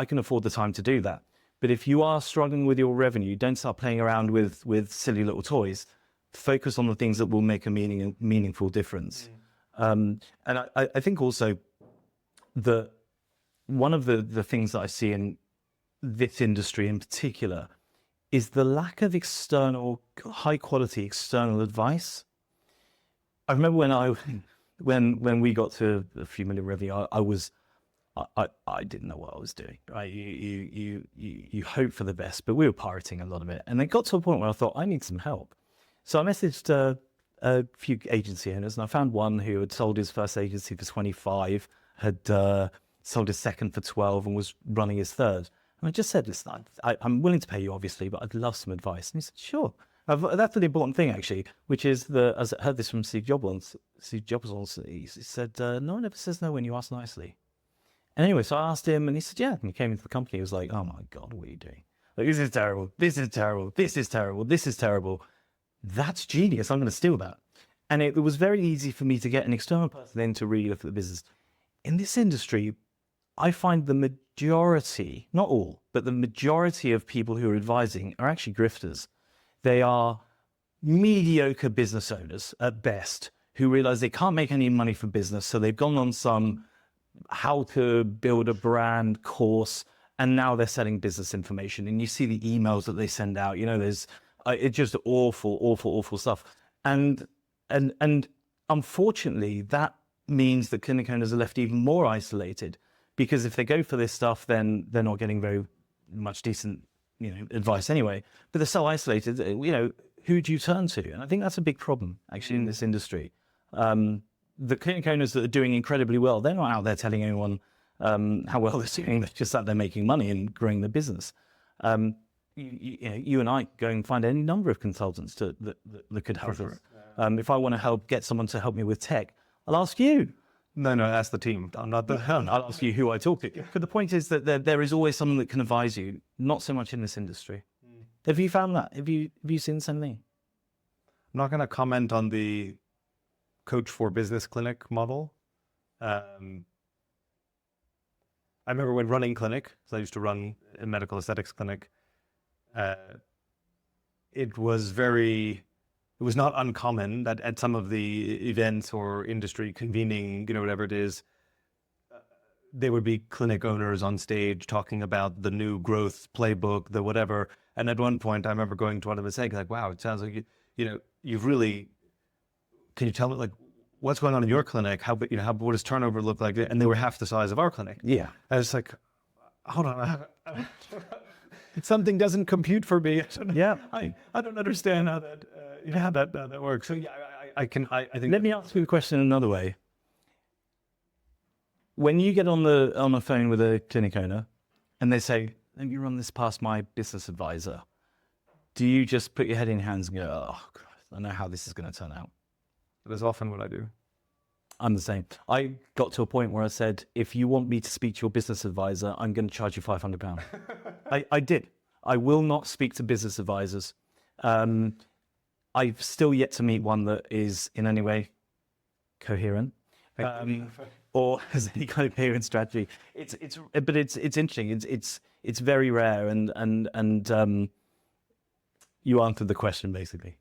can afford the time to do that. But if you are struggling with your revenue, don't start playing around with silly little toys. Focus on the things that will make a meaningful difference. And I think also that one of the things that I see in this industry in particular is the lack of high quality external advice. I remember when we got to a few million revenue, I didn't know what I was doing. Right? You hope for the best, but we were pirating a lot of it. And it got to a point where I thought, I need some help. So I messaged a few agency owners, and I found one who had sold his first agency for 25, had sold his second for 12, and was running his third. And I just said, listen, I'm willing to pay you, obviously, but I'd love some advice. And he said, sure. That's the important thing, actually, which is as I heard this from Steve Jobs once. He said, no one ever says no when you ask nicely. And anyway, so I asked him, and he said, yeah. And he came into the company. He was like, oh my God, what are you doing? Like, this is terrible. This is terrible. This is terrible. This is terrible. That's genius. I'm going to steal that. And it was very easy for me to get an external person in to really look at the business. In this industry, I find the majority, not all, but the majority of people who are advising are actually grifters. They are mediocre business owners at best who realize they can't make any money from business. So they've gone on some how to build a brand course, and now they're selling business information. And you see the emails that they send out, there's, it's just awful stuff. And unfortunately, that means that clinic owners are left even more isolated, because if they go for this stuff, then they're not getting very much decent, advice anyway. But they're so isolated, who do you turn to? And I think that's a big problem, actually, in this industry. The clinic owners that are doing incredibly well, they're not out there telling anyone how well they're doing. They're just sat there making money and growing their business. You and I go and find any number of consultants that could help us. If I want to get someone to help me with tech, I'll ask you. No, ask the team. I'm not the. I'll ask you who I talk to. But the point is that there is always someone that can advise you, not so much in this industry. Have you found that? Have you seen the same thing? I'm not going to comment on the coach for business clinic model. I remember when running clinic, so I used to run a medical aesthetics clinic. It was not uncommon that at some of the events or industry convening, whatever it is, there would be clinic owners on stage talking about the new growth playbook, the whatever. And at one point, I remember going to one of them and saying, like, wow, it sounds like, you've really, can you tell me, like, what's going on in your clinic? What does turnover look like? And they were half the size of our clinic. Yeah. I was like, hold on. Something doesn't compute for me. I don't understand how that works. So yeah, I think. Let me ask you the question another way. When you get on the phone with a clinic owner, and they say, "Let me run this past my business advisor," do you just put your head in your hands and go, "Oh, Christ, I know how this is going to turn out"? That's often what I do. I'm the same. I got to a point where I said, if you want me to speak to your business advisor, I'm going to charge you £500. I did. I will not speak to business advisors. I've still yet to meet one that is in any way coherent or has any kind of coherent strategy. It's interesting. It's very rare, and you answered the question basically.